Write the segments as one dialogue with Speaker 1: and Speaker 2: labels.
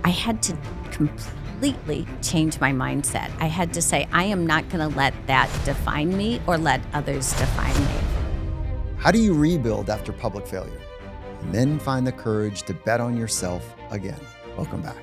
Speaker 1: I had to completely change my mindset. I had to say, I am not going to let that define me or let others define me.
Speaker 2: How do you rebuild after public failure and then find the courage to bet on yourself again? Welcome back.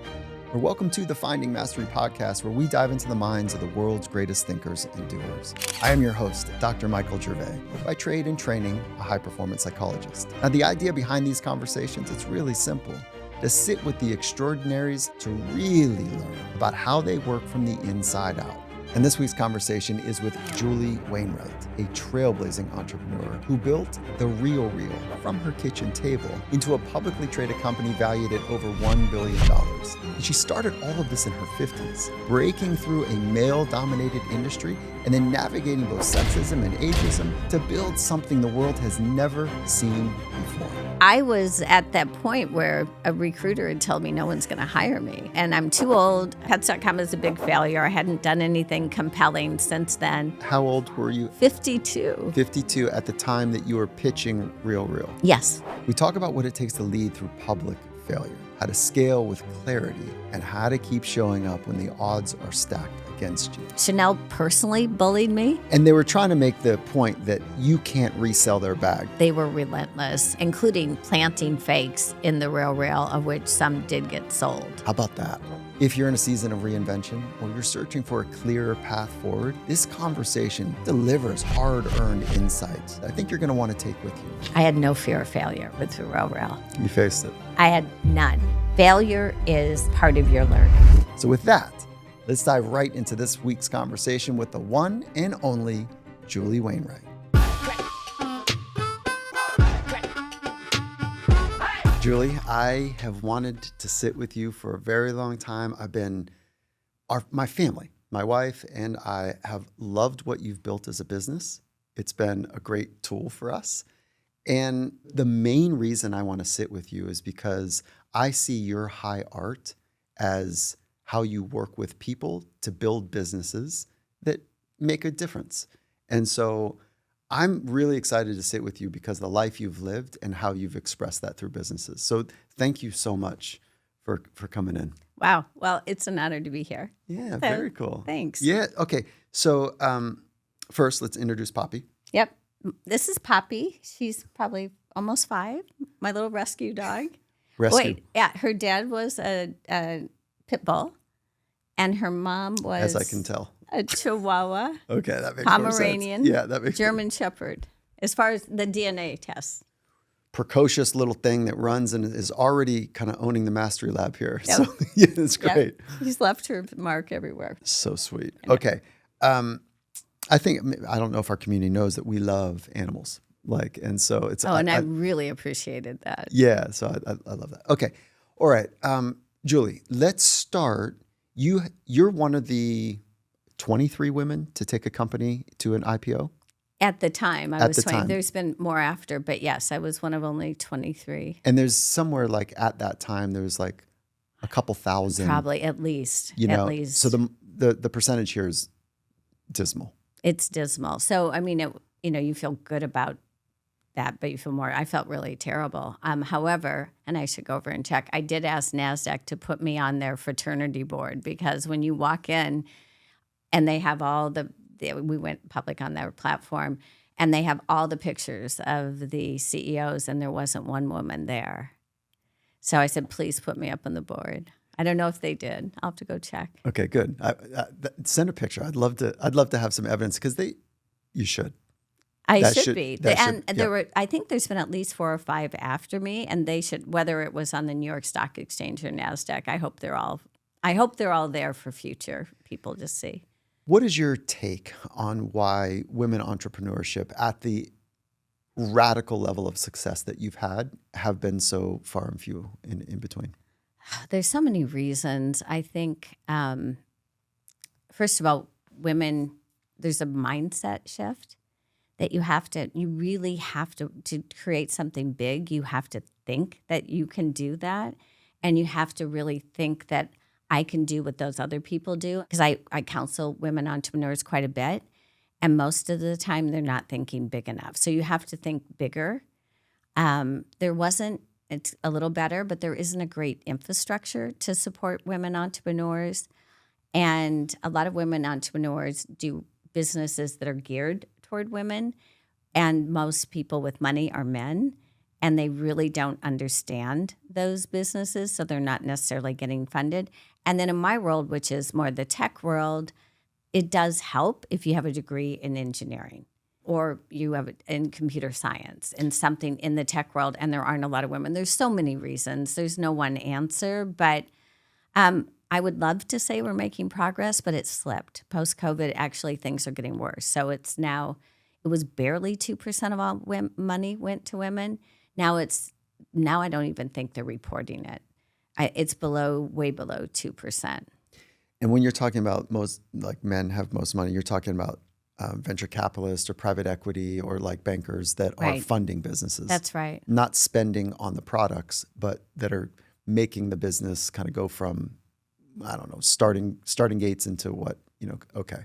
Speaker 2: Or welcome to the Finding Mastery podcast, where we dive into the minds of the world's greatest thinkers and doers. I am your host, Dr. Michael Gervais, by trade and training, a high-performance psychologist. Now, the idea behind these conversations, it's really simple. To sit with the extraordinaries to really learn about how they work from the inside out. And this week's conversation is with Julie Wainwright, a trailblazing entrepreneur who built TheRealReal from her kitchen table into a publicly traded company valued at over $1 billion. And she started all of this in her 50s, breaking through a male-dominated industry and then navigating both sexism and ageism to build something the world has never seen before.
Speaker 1: I was at that point where a recruiter had told me no one's going to hire me. And I'm too old. Pets.com is a big failure. I hadn't done anything compelling since then.
Speaker 2: How old were you?
Speaker 1: 52.
Speaker 2: 52 at the time that you were pitching RealReal.
Speaker 1: Yes.
Speaker 2: We talk about what it takes to lead through public failure, how to scale with clarity, and how to keep showing up when the odds are stacked against you.
Speaker 1: Chanel personally bullied me.
Speaker 2: And they were trying to make the point that you can't resell their bag.
Speaker 1: They were relentless, including planting fakes in the RealReal, of which some did get sold.
Speaker 2: How about that? If you're in a season of reinvention or you're searching for a clearer path forward, this conversation delivers hard-earned insights I think you're going to want to take with you.
Speaker 1: I had no fear of failure with the RealReal.
Speaker 2: You faced it.
Speaker 1: I had none. Failure is part of your learning.
Speaker 2: So with that, let's dive right into this week's conversation with the one and only Julie Wainwright. Julie, I have wanted to sit with you for a very long time. My family, my wife and I have loved what you've built as a business. It's been a great tool for us. And the main reason I want to sit with you is because I see your high art as how you work with people to build businesses that make a difference. And so I'm really excited to sit with you because of the life you've lived and how you've expressed that through businesses. So thank you so much for coming in.
Speaker 1: Wow. Well, it's an honor to be here.
Speaker 2: Yeah, very cool.
Speaker 1: Thanks.
Speaker 2: Yeah. Okay. So first, let's introduce Poppy.
Speaker 1: Yep. This is Poppy. She's probably almost 5. My little rescue dog. Wait, yeah. Her dad was a pit bull, and her mom was,
Speaker 2: as I can tell,
Speaker 1: a Chihuahua.
Speaker 2: Okay, that makes
Speaker 1: Pomeranian.
Speaker 2: more sense. Yeah, that makes
Speaker 1: German Shepherd. As far as the DNA tests,
Speaker 2: precocious little thing that runs and is already kind of owning the mastery lab here.
Speaker 1: Yep.
Speaker 2: So yeah, it's great.
Speaker 1: Yep. He's left her mark everywhere.
Speaker 2: So sweet. Okay, I don't know if our community knows that we love animals. And so it's.
Speaker 1: Oh, and I really appreciated that.
Speaker 2: Yeah, so I love that. Okay, all right, Julie, let's start. You're one of the 23 women to take a company to an IPO?
Speaker 1: At the time, I was 20. There's been more after, but yes, I was one of only 23.
Speaker 2: And there's somewhere at that time, there was a couple thousand.
Speaker 1: Probably, at least.
Speaker 2: At least. So the percentage here is dismal.
Speaker 1: It's dismal. So, I mean, you feel good about that, but you feel more, I felt really terrible. However, and I should go over and check, I did ask NASDAQ to put me on their fraternity board, because when you walk in and they have we went public on their platform, and they have all the pictures of the CEOs, and there wasn't one woman there. So I said, please put me up on the board. I don't know if they did. I'll have to go check. Okay, good.
Speaker 2: Send a picture. I'd love to have some evidence, because you should.
Speaker 1: I should be. I think there's been at least 4 or 5 after me, and they should, whether it was on the New York Stock Exchange or NASDAQ, I hope they're all there for future people to see.
Speaker 2: What is your take on why women entrepreneurship at the radical level of success that you've had have been so far and few in between?
Speaker 1: There's so many reasons. I think, first of all, women, there's a mindset shift that you really have to create something big. You have to think that you can do that. And you have to really think that I can do what those other people do. Because I counsel women entrepreneurs quite a bit. And most of the time, they're not thinking big enough. So you have to think bigger. There wasn't it's a little better, but there isn't a great infrastructure to support women entrepreneurs. And a lot of women entrepreneurs do businesses that are geared toward women. And most people with money are men, and they really don't understand those businesses, so they're not necessarily getting funded. And then in my world, which is more the tech world, it does help if you have a degree in engineering or you have it in computer science and something in the tech world, and there aren't a lot of women. There's so many reasons. There's no one answer, but I would love to say we're making progress, but it's slipped. Post-COVID, actually, things are getting worse. So it's now, it was barely 2% of all money went to women. Now I don't even think they're reporting it. It's way below 2%.
Speaker 2: And when you're talking about most, like men have most money, you're talking about venture capitalists or private equity or like bankers that are funding businesses.
Speaker 1: That's right.
Speaker 2: Not spending on the products, but that are making the business kind of go from, I don't know, starting gates into what, okay.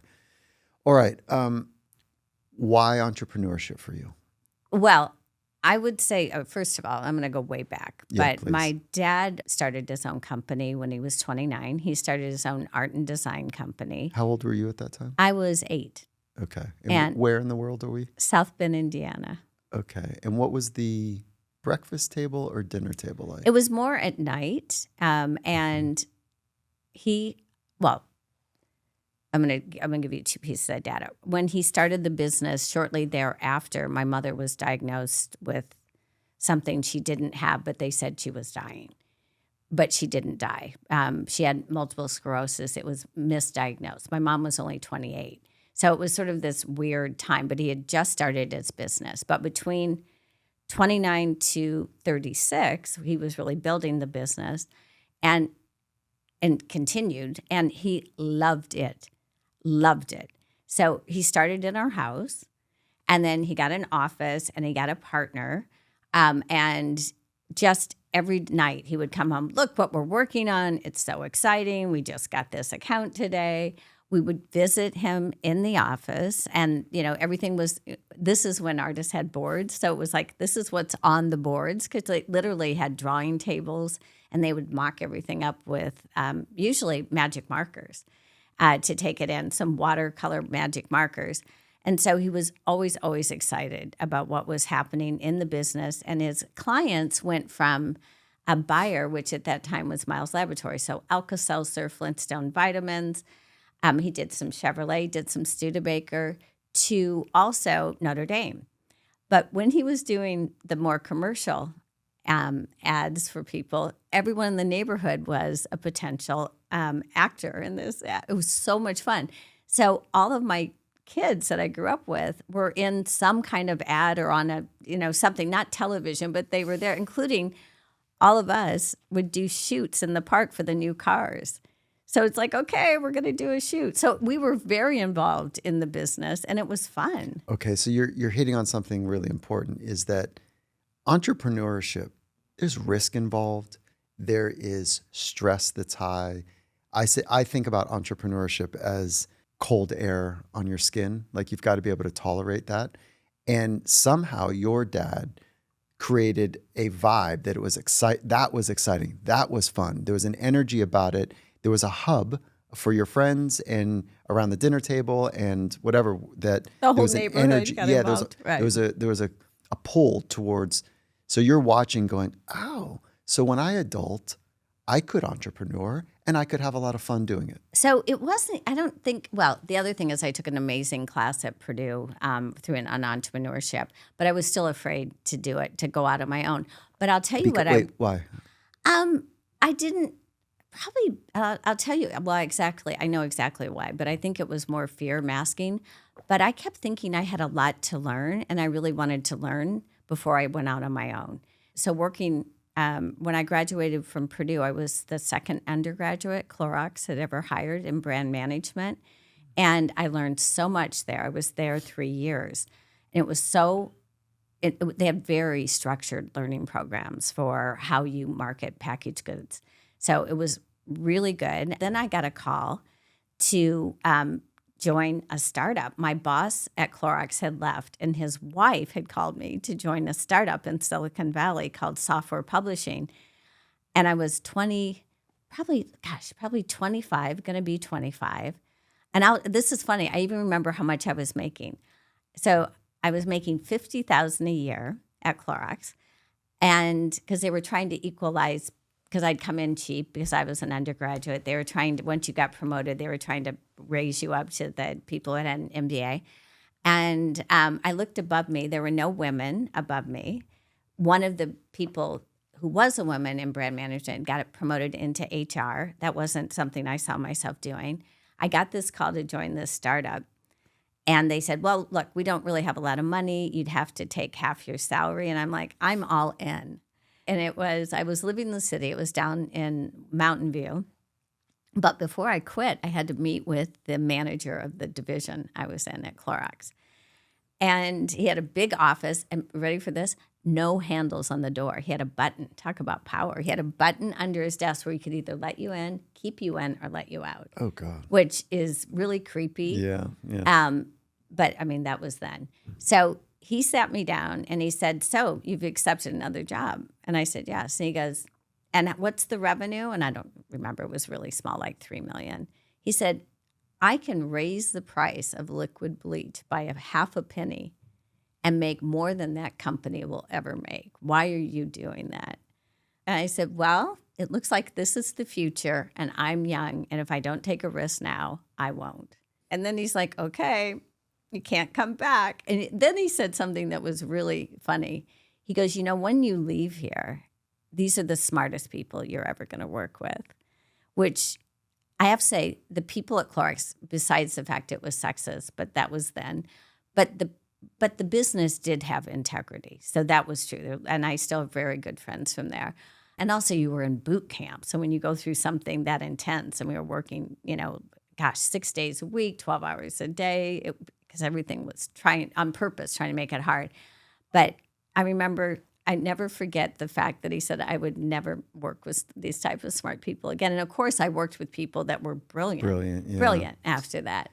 Speaker 2: All right. Why entrepreneurship for you?
Speaker 1: Well, I would say, first of all, I'm going to go way back.
Speaker 2: Yeah,
Speaker 1: but
Speaker 2: please.
Speaker 1: my dad started his own company when he was 29. He started his own art and design company.
Speaker 2: How old were you at that time?
Speaker 1: I was 8.
Speaker 2: Okay.
Speaker 1: And
Speaker 2: where in the world are we?
Speaker 1: South Bend, Indiana.
Speaker 2: Okay. And what was the breakfast table or dinner table like?
Speaker 1: It was more at night. And I'm gonna give you 2 pieces of data. When he started the business, shortly thereafter, my mother was diagnosed with something she didn't have, but they said she was dying. But she didn't die. She had multiple sclerosis. It was misdiagnosed. My mom was only 28. So it was sort of this weird time, but he had just started his business. But between 29 to 36, he was really building the business and continued, and he loved it. So he started in our house, and then he got an office, and he got a partner, and just every night he would come home, look what we're working on. It's so exciting. We just got this account today. We would visit him in the office, and everything was, this is when artists had boards. So it was like, this is what's on the boards, because they literally had drawing tables, and they would mock everything up with usually magic markers to take it in, some watercolor magic markers. And so he was always, always excited about what was happening in the business. And his clients went from a buyer, which at that time was Miles Laboratory, so Alka-Seltzer, Flintstone vitamins. He did some Chevrolet, did some Studebaker, to also Notre Dame. But when he was doing the more commercial ads for people, everyone in the neighborhood was a potential actor in this ad. It was so much fun. So all of my kids that I grew up with were in some kind of ad or on something, not television, but they were there, including all of us would do shoots in the park for the new cars. So it's like, okay, we're going to do a shoot. So we were very involved in the business, and it was fun.
Speaker 2: Okay, so you're hitting on something really important, is that entrepreneurship, there's risk involved. There is stress that's high. I think about entrepreneurship as cold air on your skin. Like, you've got to be able to tolerate that. And somehow your dad created a vibe that was exciting. That was fun. There was an energy about it. There was a hub for your friends and around the dinner table and whatever, that
Speaker 1: The whole
Speaker 2: there was an
Speaker 1: neighborhood
Speaker 2: energy.
Speaker 1: got
Speaker 2: Yeah,
Speaker 1: involved. Right.
Speaker 2: there was a pull towards. So you're watching, going, oh, so when I adult, I could entrepreneur and I could have a lot of fun doing it.
Speaker 1: So it wasn't, I don't think, well, the other thing is I took an amazing class at Purdue through an entrepreneurship, but I was still afraid to do it, to go out on my own. But I'll tell you
Speaker 2: Why?
Speaker 1: I didn't. Probably, I'll tell you, well, exactly. I know exactly why, but I think it was more fear masking. But I kept thinking I had a lot to learn, and I really wanted to learn before I went out on my own. So working, when I graduated from Purdue, I was the second undergraduate Clorox had ever hired in brand management. And I learned so much there. I was there 3 years. And it was they had very structured learning programs for how you market packaged goods. So it was really good. Then I got a call to join a startup. My boss at Clorox had left, and his wife had called me to join a startup in Silicon Valley called Software Publishing. And I was 20, probably 25, going to be 25. And this is funny. I even remember how much I was making. So I was making $50,000 a year at Clorox, and because they were trying to equalize, because I'd come in cheap because I was an undergraduate. They were trying to, once you got promoted, they were trying to raise you up to the people that had an MBA. And I looked above me. There were no women above me. One of the people who was a woman in brand management got promoted into HR. That wasn't something I saw myself doing. I got this call to join this startup. And they said, well, look, we don't really have a lot of money. You'd have to take half your salary. And I'm like, I'm all in. And I was living in the city. It was down in Mountain View. But before I quit, I had to meet with the manager of the division I was in at Clorox. And he had a big office, and ready for this? No handles on the door. He had a button. Talk about power. He had a button under his desk where he could either let you in, keep you in, or let you out.
Speaker 2: Oh, God.
Speaker 1: Which is really creepy.
Speaker 2: Yeah.
Speaker 1: But, I mean, that was then. So he sat me down, and he said, so you've accepted another job? And I said, yes. And he goes, and what's the revenue? And I don't remember. It was really small, like $3 million. He said, I can raise the price of liquid bleach by a half a penny and make more than that company will ever make. Why are you doing that? And I said, well, it looks like this is the future, and I'm young, and if I don't take a risk now, I won't. And then he's like, okay, you can't come back. And then he said something that was really funny. He goes, when you leave here, these are the smartest people you're ever going to work with, which I have to say, the people at Clorox, besides the fact it was sexist, but that was then, but the business did have integrity. So that was true. And I still have very good friends from there. And also you were in boot camp. So when you go through something that intense, and we were working, 6 days a week, 12 hours a day, because everything was on purpose, trying to make it hard. But I remember, I never forget the fact that he said I would never work with these type of smart people again. And of course, I worked with people that were brilliant after that.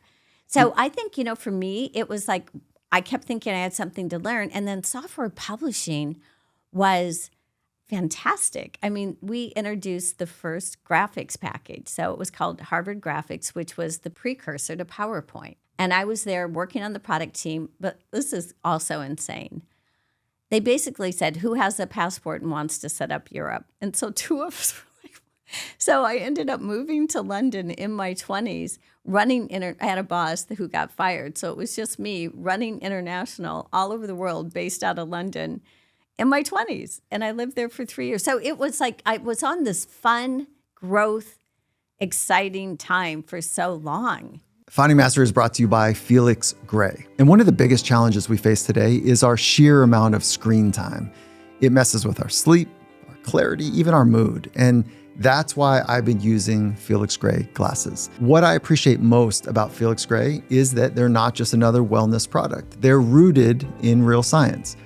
Speaker 1: So I think, for me, it was like, I kept thinking I had something to learn. And then software publishing was fantastic. I mean, we introduced the first graphics package. So it was called Harvard Graphics, which was the precursor to PowerPoint. And I was there working on the product team, but this is also insane. They basically said, who has a passport and wants to set up Europe? And so two of us were like, so I ended up moving to London in my 20s, I had a boss who got fired. So it was just me running international all over the world based out of London in my 20s. And I lived there for 3 years. So it was like I was on this fun, growth, exciting time for so long.
Speaker 2: Finding Mastery is brought to you by Felix Gray. And one of the biggest challenges we face today is our sheer amount of screen time. It messes with our sleep, our clarity, even our mood. And that's why I've been using Felix Gray glasses. What I appreciate most about Felix Gray is that they're not just another wellness product. They're rooted in real science.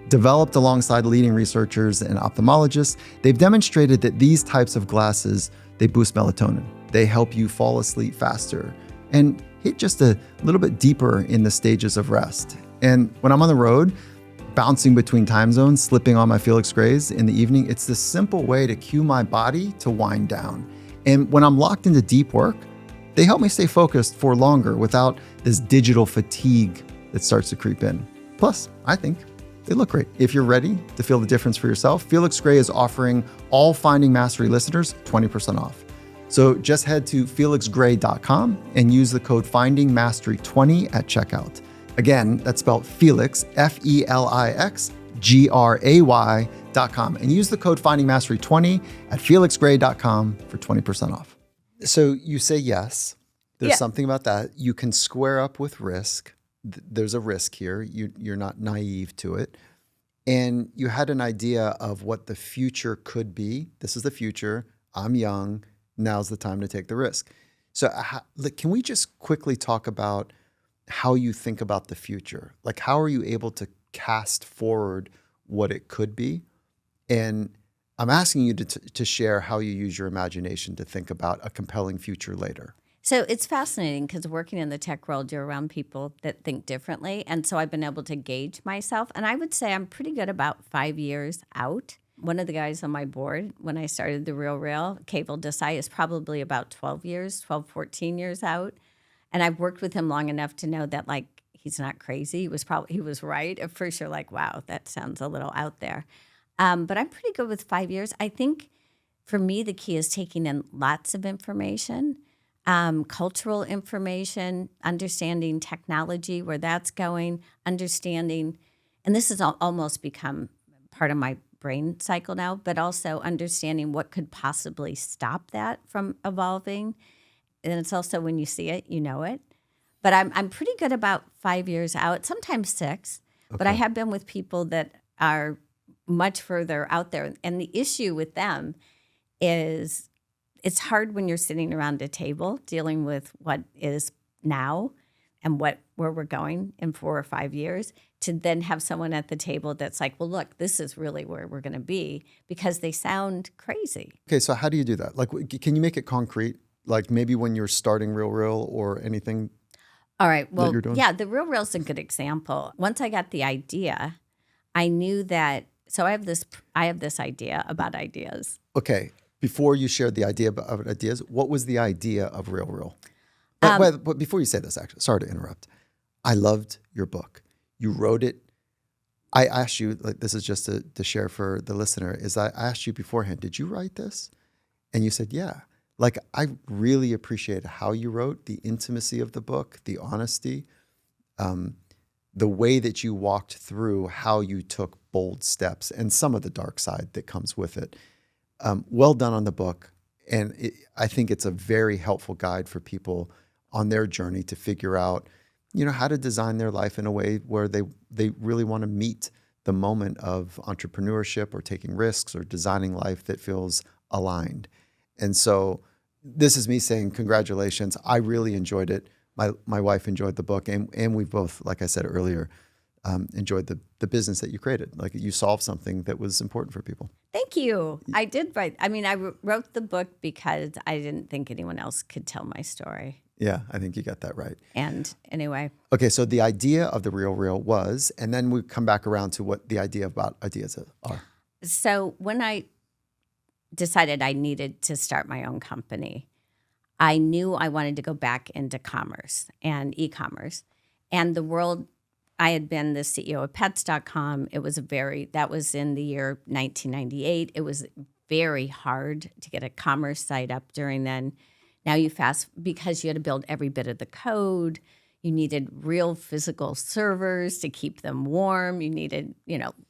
Speaker 2: Developed alongside leading researchers and ophthalmologists, they've demonstrated that these types of glasses, they boost melatonin. They help you fall asleep faster and hit just a little bit deeper in the stages of rest. And when I'm on the road, bouncing between time zones, slipping on my Felix Grays in the evening, it's this simple way to cue my body to wind down. And when I'm locked into deep work, they help me stay focused for longer without this digital fatigue that starts to creep in. Plus, I think they look great. If you're ready to feel the difference for yourself, Felix Gray is offering all Finding Mastery listeners 20% off. So just head to felixgray.com and use the code FindingMastery20 at checkout. Again, that's spelled Felix, FelixGray.com, and use the code FindingMastery20 at felixgray.com for 20% off. So you say yes. There's something about that. You can square up with risk. There's a risk here. You're not naive to it. And you had an idea of what the future could be. This is the future. I'm young. Now's the time to take the risk. So can we just quickly talk about how you think about the future? Like, how are you able to cast forward what it could be? And I'm asking you to share how you use your imagination to think about a compelling future later.
Speaker 1: So it's fascinating because working in the tech world, you're around people that think differently. And so I've been able to gauge myself. And I would say I'm pretty good about 5 years out. One of the guys on my board, when I started The RealReal, Cable Desai, is probably about 14 years out. And I've worked with him long enough to know that, like, he's not crazy. He was right. At first, you're like, wow, that sounds a little out there. But I'm pretty good with 5 years. I think for me, the key is taking in lots of information, cultural information, understanding technology, where that's going, understanding, and this has almost become part of my brain cycle now, but also understanding what could possibly stop that from evolving. And it's also when you see it, you know it. But I'm pretty good about 5 years out, sometimes 6. Okay. But I have been with people that are much further out there. And the issue with them is it's hard when you're sitting around a table dealing with what is now and where we're going in 4 or 5 years, to then have someone at the table that's like, well, look, this is really where we're going to be, because they sound crazy.
Speaker 2: Okay, so how do you do that? Like, can you make it concrete? Like maybe when you're starting RealReal or anything?
Speaker 1: All right. Well, yeah, the RealReal's a good example. Once I got the idea, I knew that. So I have this idea about ideas.
Speaker 2: Okay. Before you shared the idea about ideas, what was the idea of RealReal? But before you say this, actually, sorry to interrupt. I loved your book. You wrote it. I asked you, like, this is just to share for the listener, is I asked you beforehand, did you write this? And you said, yeah. Like, I really appreciated how you wrote, the intimacy of the book, the honesty, the way that you walked through how you took bold steps and some of the dark side that comes with it. Well done on the book. And I think it's a very helpful guide for people on their journey to figure out, how to design their life in a way where they really want to meet the moment of entrepreneurship or taking risks or designing life that feels aligned. And so this is me saying congratulations. I really enjoyed it. My wife enjoyed the book, and we both, like I said earlier, enjoyed the business that you created. Like, you solved something that was important for people.
Speaker 1: Thank you. I did write. I mean, I wrote the book because I didn't think anyone else could tell my story.
Speaker 2: Yeah, I think you got that right.
Speaker 1: And anyway.
Speaker 2: Okay, so the idea of the RealReal was, and then we come back around to what the idea about ideas are.
Speaker 1: So when I decided I needed to start my own company, I knew I wanted to go back into commerce and e-commerce. And the world, I had been the CEO of Pets.com. That was in the year 1998. It was very hard to get a commerce site up during then. Now because you had to build every bit of the code. You needed real physical servers to keep them warm. You needed,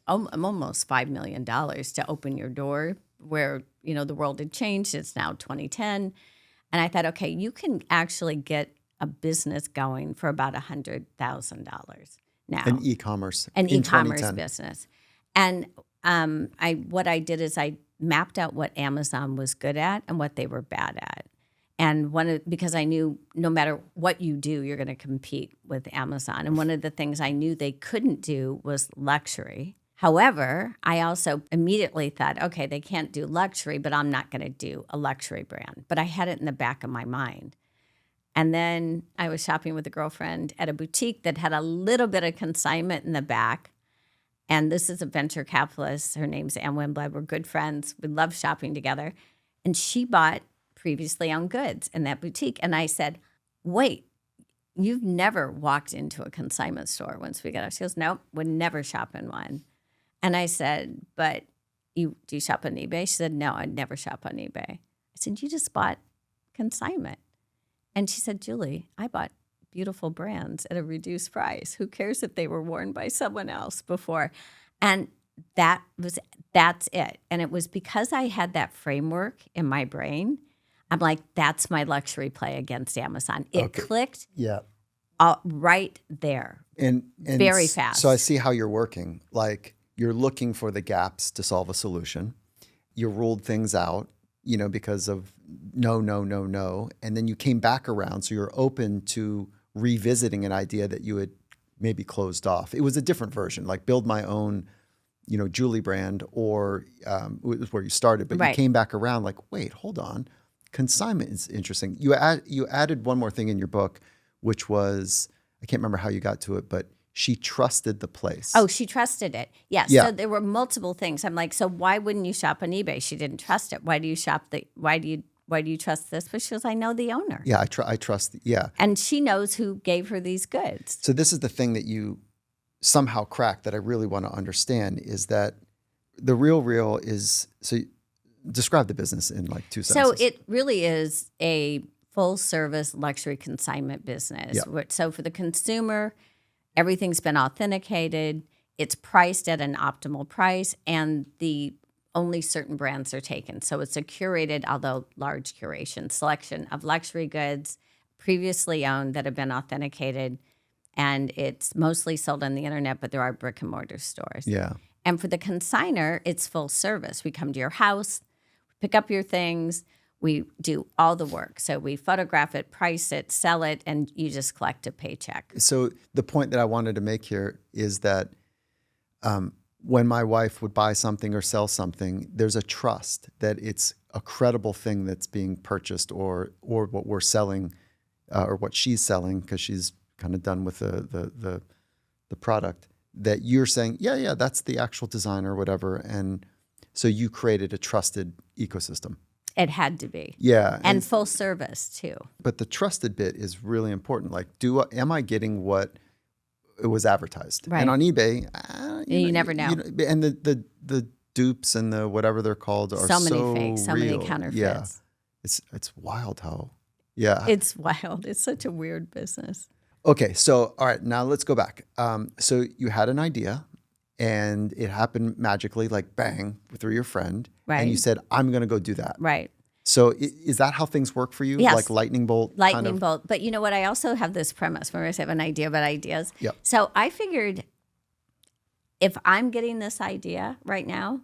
Speaker 1: almost $5 million to open your door, where, the world had changed. It's now 2010. And I thought, okay, you can actually get a business going for about $100,000 now.
Speaker 2: An e-commerce
Speaker 1: business. And what I did is I mapped out what Amazon was good at and what they were bad at. And because I knew no matter what you do, you're going to compete with Amazon. And one of the things I knew they couldn't do was luxury. However, I also immediately thought, okay, they can't do luxury, but I'm not going to do a luxury brand. But I had it in the back of my mind. And then I was shopping with a girlfriend at a boutique that had a little bit of consignment in the back. And this is a venture capitalist. Her name's Ann Wimblad. We're good friends. We love shopping together. And she bought previously owned goods in that boutique. And I said, wait, you've never walked into a consignment store once we got out. She goes, nope, would never shop in one. And I said, but do you shop on eBay? She said, no, I'd never shop on eBay. I said, you just bought consignment. And she said, Julie, I bought beautiful brands at a reduced price. Who cares if they were worn by someone else before? And that's it. And it was because I had that framework in my brain. I'm like, that's my luxury play against Amazon. It clicked right there and very fast.
Speaker 2: So I see how you're working. Like, you're looking for the gaps to solve a solution. You ruled things out, because of no. And then you came back around. So you're open to revisiting an idea that you had maybe closed off. It was a different version, like build my own, Julie brand, or it was where you started. But You came back around like, wait, hold on. consignment is interesting. You added one more thing in your book, which was, I can't remember how you got to it, but she trusted the place.
Speaker 1: Oh, she trusted it. Yes.
Speaker 2: Yeah.
Speaker 1: So there were multiple things. I'm like, so why wouldn't you shop on eBay? She didn't trust it. Why do you trust this? But she goes, I know the owner.
Speaker 2: Yeah, I trust. Yeah.
Speaker 1: And she knows who gave her these goods.
Speaker 2: So this is the thing that you somehow cracked that I really want to understand is that the RealReal is, so describe the business in like 2 sentences.
Speaker 1: So it really is a full service luxury consignment business.
Speaker 2: Yeah.
Speaker 1: So for the consumer, everything's been authenticated. It's priced at an optimal price, and the only certain brands are taken. So it's a curated, although large curation, selection of luxury goods previously owned that have been authenticated. And it's mostly sold on the internet, but there are brick and mortar stores.
Speaker 2: Yeah.
Speaker 1: And for the consignor, it's full service. We come to your house, pick up your things, we do all the work. So we photograph it, price it, sell it, and you just collect a paycheck.
Speaker 2: So the point that I wanted to make here is that when my wife would buy something or sell something, there's a trust that it's a credible thing that's being purchased or what we're selling or what she's selling because she's kind of done with the product, that you're saying, yeah, that's the actual design or whatever. And so you created a trusted ecosystem.
Speaker 1: It had to be.
Speaker 2: Yeah.
Speaker 1: And full service too.
Speaker 2: But the trusted bit is really important. Like, am I getting what it was advertised?
Speaker 1: Right.
Speaker 2: And on eBay,
Speaker 1: you never know.
Speaker 2: And the dupes and the whatever they're called are
Speaker 1: so many fakes, so
Speaker 2: real.
Speaker 1: many counterfeits.
Speaker 2: Yeah. It's wild how, yeah.
Speaker 1: It's wild. It's such a weird business.
Speaker 2: Okay, so all right, now let's go back. So you had an idea, and it happened magically, like bang, through your friend,
Speaker 1: Right.
Speaker 2: and you said, "I'm going to go do that."
Speaker 1: Right.
Speaker 2: So is that how things work for you?
Speaker 1: Yes.
Speaker 2: Like lightning bolt?
Speaker 1: Lightning bolt. But you know what? I also have this premise. Remember I said I have an idea about ideas?
Speaker 2: Yep.
Speaker 1: So I figured if I'm getting this idea right now,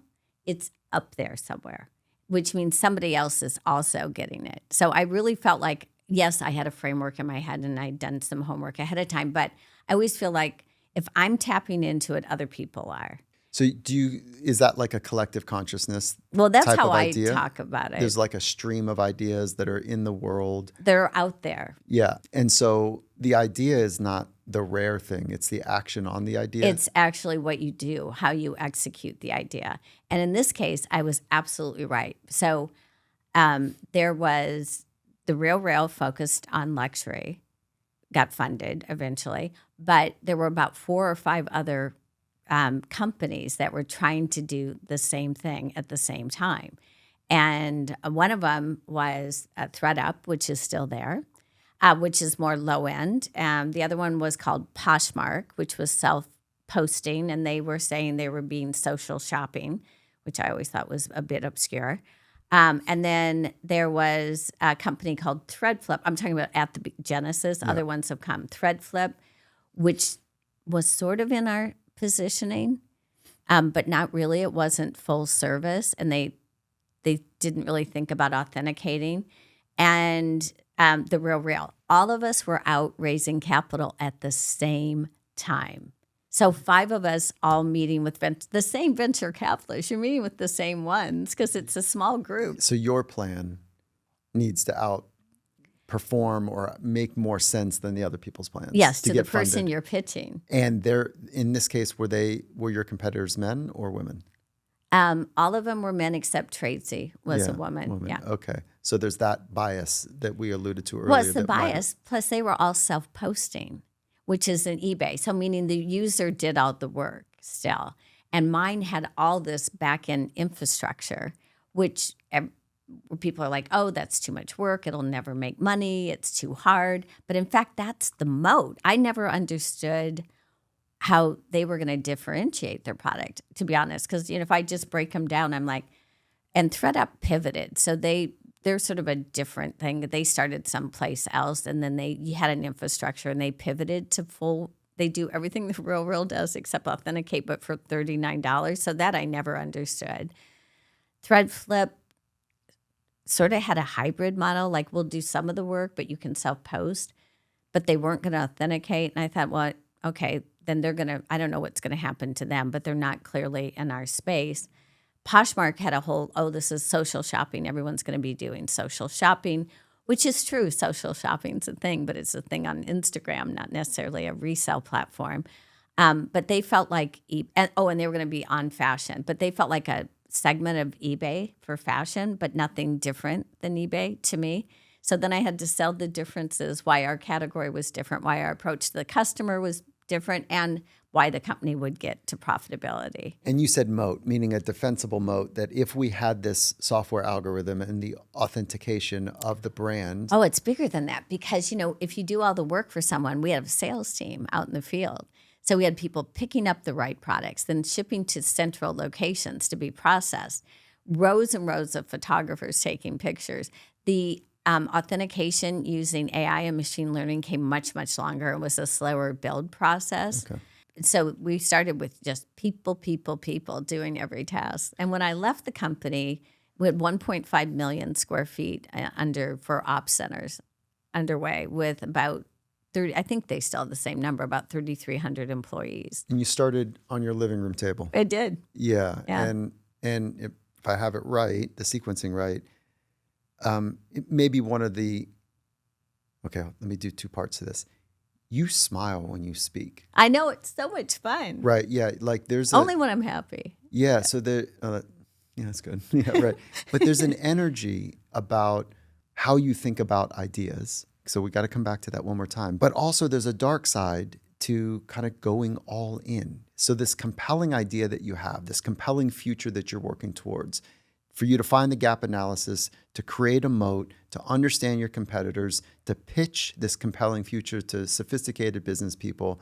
Speaker 1: it's up there somewhere, which means somebody else is also getting it. So I really felt like, yes, I had a framework in my head and I'd done some homework ahead of time, but I always feel like if I'm tapping into it, other people are.
Speaker 2: So is that like a collective consciousness?
Speaker 1: Well, that's
Speaker 2: type
Speaker 1: how
Speaker 2: of
Speaker 1: I
Speaker 2: idea?
Speaker 1: talk about it.
Speaker 2: There's like a stream of ideas that are in the world.
Speaker 1: They're out there.
Speaker 2: Yeah. And so the idea is not the rare thing. It's the action on the idea.
Speaker 1: It's actually what you do, how you execute the idea. And in this case, I was absolutely right. So there was the RealReal focused on luxury, got funded eventually, but there were about 4 or 5 other companies that were trying to do the same thing at the same time. And one of them was ThredUp, which is still there, which is more low end. The other one was called Poshmark, which was self-posting, and they were saying they were being social shopping, which I always thought was a bit obscure. And then there was a company called Threadflip. I'm talking about at the Genesis. Yeah. Other ones have come. Threadflip, which was sort of in our positioning, but not really. It wasn't full service, and they didn't really think about authenticating. And the RealReal. All of us were out raising capital at the same time. So 5 of us all meeting with the same venture capitalists. You're meeting with the same ones because it's a small group.
Speaker 2: So your plan needs to outperform or make more sense than the other people's plans.
Speaker 1: Yes, to the
Speaker 2: get
Speaker 1: person
Speaker 2: funded.
Speaker 1: You're pitching.
Speaker 2: And in this case, were your competitors men or women?
Speaker 1: All of them were men except Tracy was a woman. Yeah.
Speaker 2: Okay. So there's that bias that we alluded to earlier.
Speaker 1: Well, it's the bias. Plus, they were all self-posting, which is an eBay. So meaning the user did all the work still. And mine had all this back-end infrastructure, which people are like, oh, that's too much work. It'll never make money. It's too hard. But in fact, that's the moat. I never understood how they were going to differentiate their product, to be honest. Because if I just break them down, I'm like, and ThredUp pivoted. So they're sort of a different thing. They started someplace else, and then you had an infrastructure, and they pivoted to full. They do everything the RealReal does except authenticate, but for $39. So that I never understood. Threadflip sort of had a hybrid model, like we'll do some of the work, but you can self-post. But they weren't going to authenticate, and I thought, well, okay, then they're going to. I don't know what's going to happen to them, but they're not clearly in our space. Poshmark had a whole, this is social shopping. Everyone's going to be doing social shopping, which is true. Social shopping's a thing, but it's a thing on Instagram, not necessarily a resale platform. But they felt like, and they were going to be on fashion, but they felt like a segment of eBay for fashion, but nothing different than eBay to me. So then I had to sell the differences, why our category was different, why our approach to the customer was different, and why the company would get to profitability.
Speaker 2: And you said moat, meaning a defensible moat, that if we had this software algorithm and the authentication of the brand.
Speaker 1: Oh, it's bigger than that because, if you do all the work for someone, we have a sales team out in the field. So we had people picking up the right products, then shipping to central locations to be processed, rows and rows of photographers taking pictures. The authentication using AI and machine learning came much, much longer. It was a slower build process.
Speaker 2: Okay.
Speaker 1: So we started with just people doing every task. And when I left the company, we had 1.5 million square feet for ops centers underway with about 30, I think they still have the same number, about 3,300 employees.
Speaker 2: And you started on your living room table.
Speaker 1: It did.
Speaker 2: Yeah. And if I have it right, the sequencing right, it may be one of the, okay, let me do two parts to this. You smile when you speak.
Speaker 1: I know, it's so much fun.
Speaker 2: Right. Yeah. Like there's
Speaker 1: only when I'm happy.
Speaker 2: Yeah. So yeah, that's good. Yeah. Right. But there's an energy about how you think about ideas. So we got to come back to that one more time. But also there's a dark side to kind of going all in. So this compelling idea that you have, this compelling future that you're working towards, for you to find the gap analysis, to create a moat, to understand your competitors, to pitch this compelling future to sophisticated business people,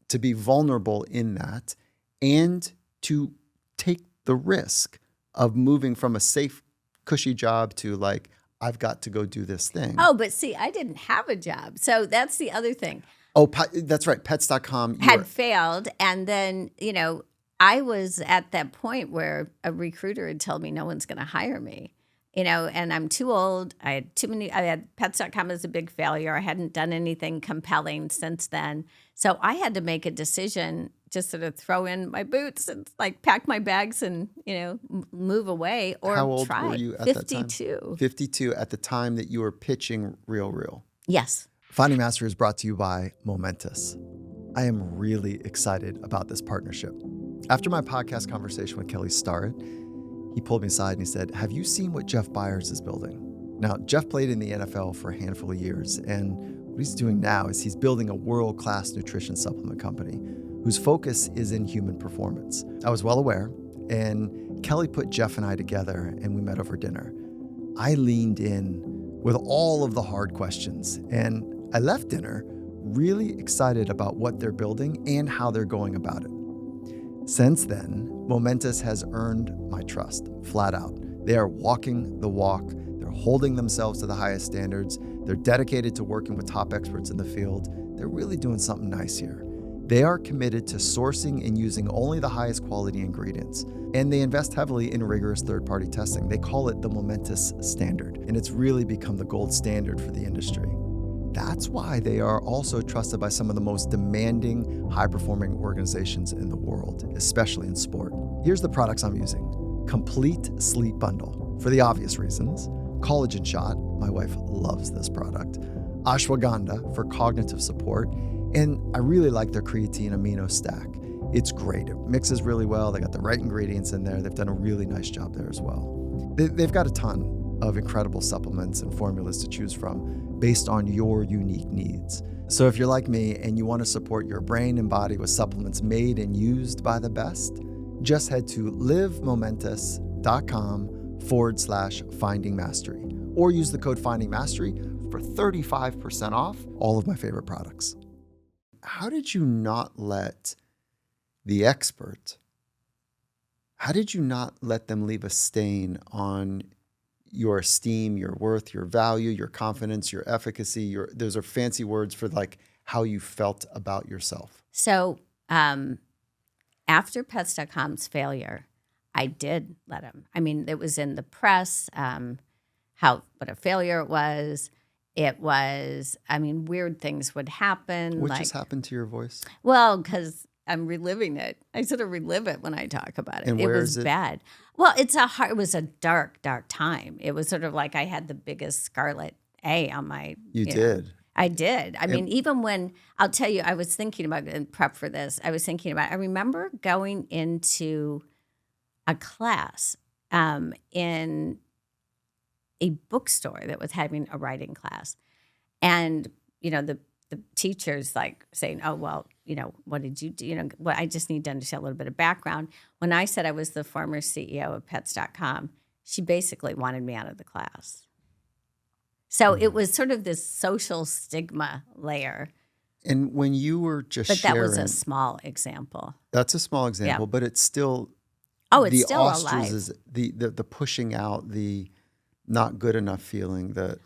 Speaker 2: to be vulnerable in that, and to take the risk of moving from a safe, cushy job to like, I've got to go do this thing.
Speaker 1: Oh, but see, I didn't have a job. So that's the other thing.
Speaker 2: Oh, that's right. Pets.com
Speaker 1: had failed. And then, I was at that point where a recruiter had told me no one's going to hire me, and I'm too old. I had Pets.com as a big failure. I hadn't done anything compelling since then. So I had to make a decision, just sort of throw in my boots and like pack my bags and, move away or
Speaker 2: How old
Speaker 1: try.
Speaker 2: were you at
Speaker 1: 52.
Speaker 2: that time? 52 at the time that you were pitching RealReal.
Speaker 1: Yes.
Speaker 2: Finding Mastery is brought to you by Momentous. I am really excited about this partnership. After my podcast conversation with Kelly Starrett, he pulled me aside and he said, have you seen what Jeff Byers is building? Now, Jeff played in the NFL for a handful of years, and what he's doing now is he's building a world-class nutrition supplement company whose focus is in human performance. I was well aware, and Kelly put Jeff and I together, and we met over dinner. I leaned in with all of the hard questions, and I left dinner really excited about what they're building and how they're going about it. Since then, Momentous has earned my trust, flat out. They are walking the walk. They're holding themselves to the highest standards. They're dedicated to working with top experts in the field. They're really doing something nice here. They are committed to sourcing and using only the highest quality ingredients. And they invest heavily in rigorous third-party testing. They call it the Momentous Standard, and it's really become the gold standard for the industry. That's why they are also trusted by some of the most demanding, high-performing organizations in the world, especially in sport. Here's the products I'm using. Complete Sleep Bundle, for the obvious reasons. Collagen Shot, my wife loves this product. Ashwagandha for cognitive support. And I really like their creatine amino stack. It's great. It mixes really well. They got the right ingredients in there. They've done a really nice job there as well. They've got a ton of incredible supplements and formulas to choose from based on your unique needs. So if you're like me and you want to support your brain and body with supplements made and used by the best, just head to livemomentous.com/finding mastery or use the code finding mastery for 35% off all of my favorite products. How did you not let the expert, how did you not let them leave a stain on your esteem, your worth, your value, your confidence, your efficacy? Those are fancy words for like how you felt about yourself.
Speaker 1: So after Pets.com's failure, I did let him. I mean, it was in the press, what a failure it was. It was, weird things would happen.
Speaker 2: What just happened to your voice?
Speaker 1: Well, because I'm reliving it. I sort of relive it when I talk about it.
Speaker 2: And
Speaker 1: It
Speaker 2: where
Speaker 1: was
Speaker 2: is it?
Speaker 1: bad. Well, it was a dark, dark time. It was sort of like I had the biggest scarlet A on my.
Speaker 2: You
Speaker 1: know,
Speaker 2: did.
Speaker 1: I did. I mean, even when I'll tell you, I was thinking about in prep for this. I remember going into a class in a bookstore that was having a writing class, and the teachers like saying, "Oh well, what did you do? Well, I just need to understand a little bit of background." When I said I was the former CEO of Pets.com, she basically wanted me out of the class. So it was sort of this social stigma layer.
Speaker 2: And when you were just
Speaker 1: But that
Speaker 2: sharing,
Speaker 1: was a small example.
Speaker 2: that's a small example, but it's still
Speaker 1: Oh, it's
Speaker 2: the
Speaker 1: still alive.
Speaker 2: the pushing out, the not good enough feeling, the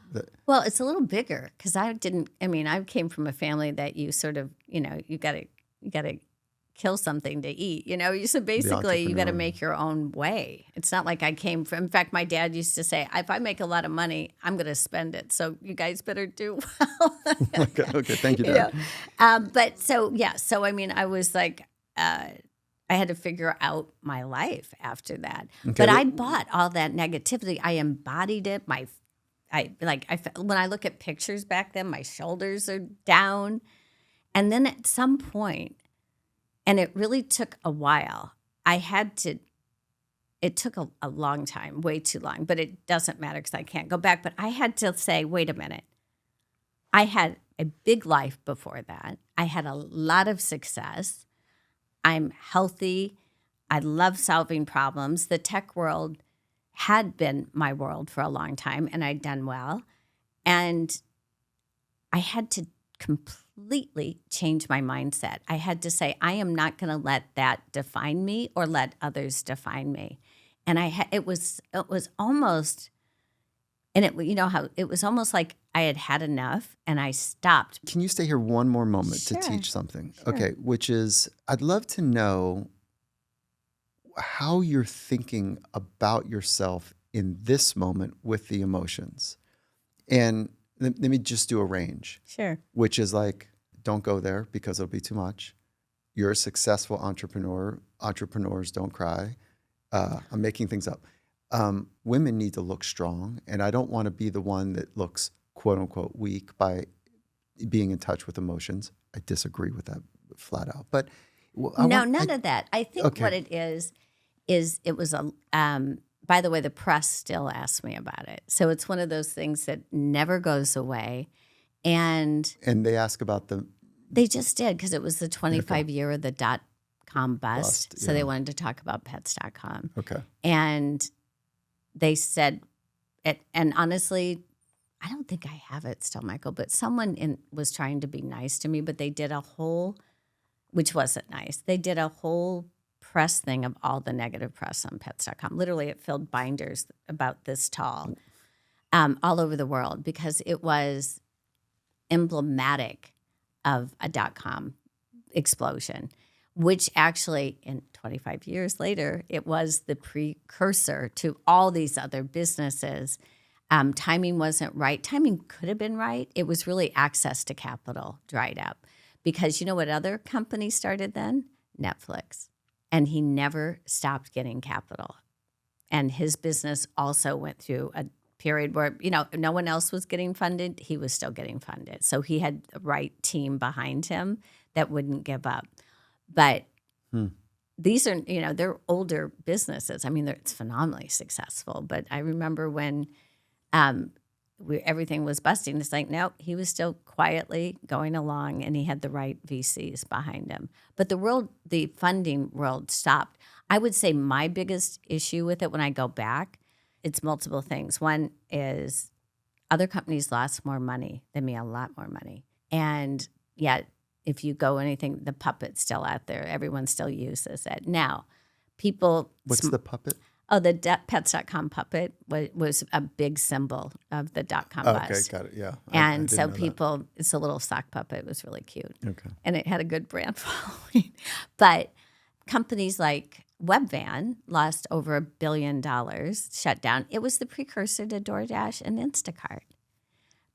Speaker 1: Well, it's a little bigger because I came from a family that you sort of, you gotta kill something to eat. So basically you gotta
Speaker 2: entrepreneur.
Speaker 1: make your own way. It's not like I came from, in fact, my dad used to say, if I make a lot of money, I'm gonna spend it. So you guys better do well.
Speaker 2: Okay, thank you, Dad.
Speaker 1: But so, yeah, so I was like, I had to figure out my life after that.
Speaker 2: Okay,
Speaker 1: But I bought all that negativity. I embodied it. When I look at pictures back then, my shoulders are down. And then at some point, and it really took a while, it took a long time, way too long, but it doesn't matter because I can't go back. But I had to say, wait a minute. I had a big life before that. I had a lot of success. I'm healthy. I love solving problems. The tech world had been my world for a long time, and I'd done well. And I had to completely change my mindset. I had to say, I am not going to let that define me or let others define me. And it was almost, and it was almost like I had enough, and I stopped.
Speaker 2: Can you stay here one more moment
Speaker 1: Sure.
Speaker 2: to teach something?
Speaker 1: Sure.
Speaker 2: Okay, which is I'd love to know how you're thinking about yourself in this moment with the emotions. And let me just do a range.
Speaker 1: Sure.
Speaker 2: Which is like, don't go there because it'll be too much. You're a successful entrepreneur. Entrepreneurs don't cry. I'm making things up. Women need to look strong, and I don't want to be the one that looks quote unquote weak by being in touch with emotions. I disagree with that flat out. But
Speaker 1: none of that. I think
Speaker 2: Okay.
Speaker 1: what it is it was by the way, the press still asks me about it. So it's one of those things that never goes away. And
Speaker 2: they ask about
Speaker 1: they just did because it was the 25 year of the .com bust. So
Speaker 2: yeah.
Speaker 1: they wanted to talk about pets.com.
Speaker 2: Okay.
Speaker 1: And they said it, and honestly, I don't think I have it still, Michael, but someone was trying to be nice to me, but they did which wasn't nice. They did a whole press thing of all the negative press on pets.com. Literally, it filled binders about this tall all over the world because it was emblematic of a .com explosion, which actually in 25 years later, it was the precursor to all these other businesses. Timing wasn't right. Timing could have been right. It was really access to capital dried up. Because you know what other company started then? Netflix. And he never stopped getting capital. And his business also went through a period where, no one else was getting funded. He was still getting funded. So he had the right team behind him that wouldn't give up. But these are, they're older businesses. I mean, it's phenomenally successful. But I remember when everything was busting. It's like, no, he was still quietly going along and he had the right VCs behind him. But the funding world stopped. I would say my biggest issue with it when I go back, it's multiple things. One is other companies lost more money than me, a lot more money. And yet, if you go anything, the puppet's still out there. Everyone still uses it. Now, people...
Speaker 2: What's the puppet?
Speaker 1: Oh, the pets.com puppet was a big symbol of the .com buzz.
Speaker 2: Okay, got it. Yeah.
Speaker 1: And so people, it's a little sock puppet. It was really cute.
Speaker 2: Okay.
Speaker 1: And it had a good brand following. But companies like Webvan lost over $1 billion, shut down. It was the precursor to DoorDash and Instacart.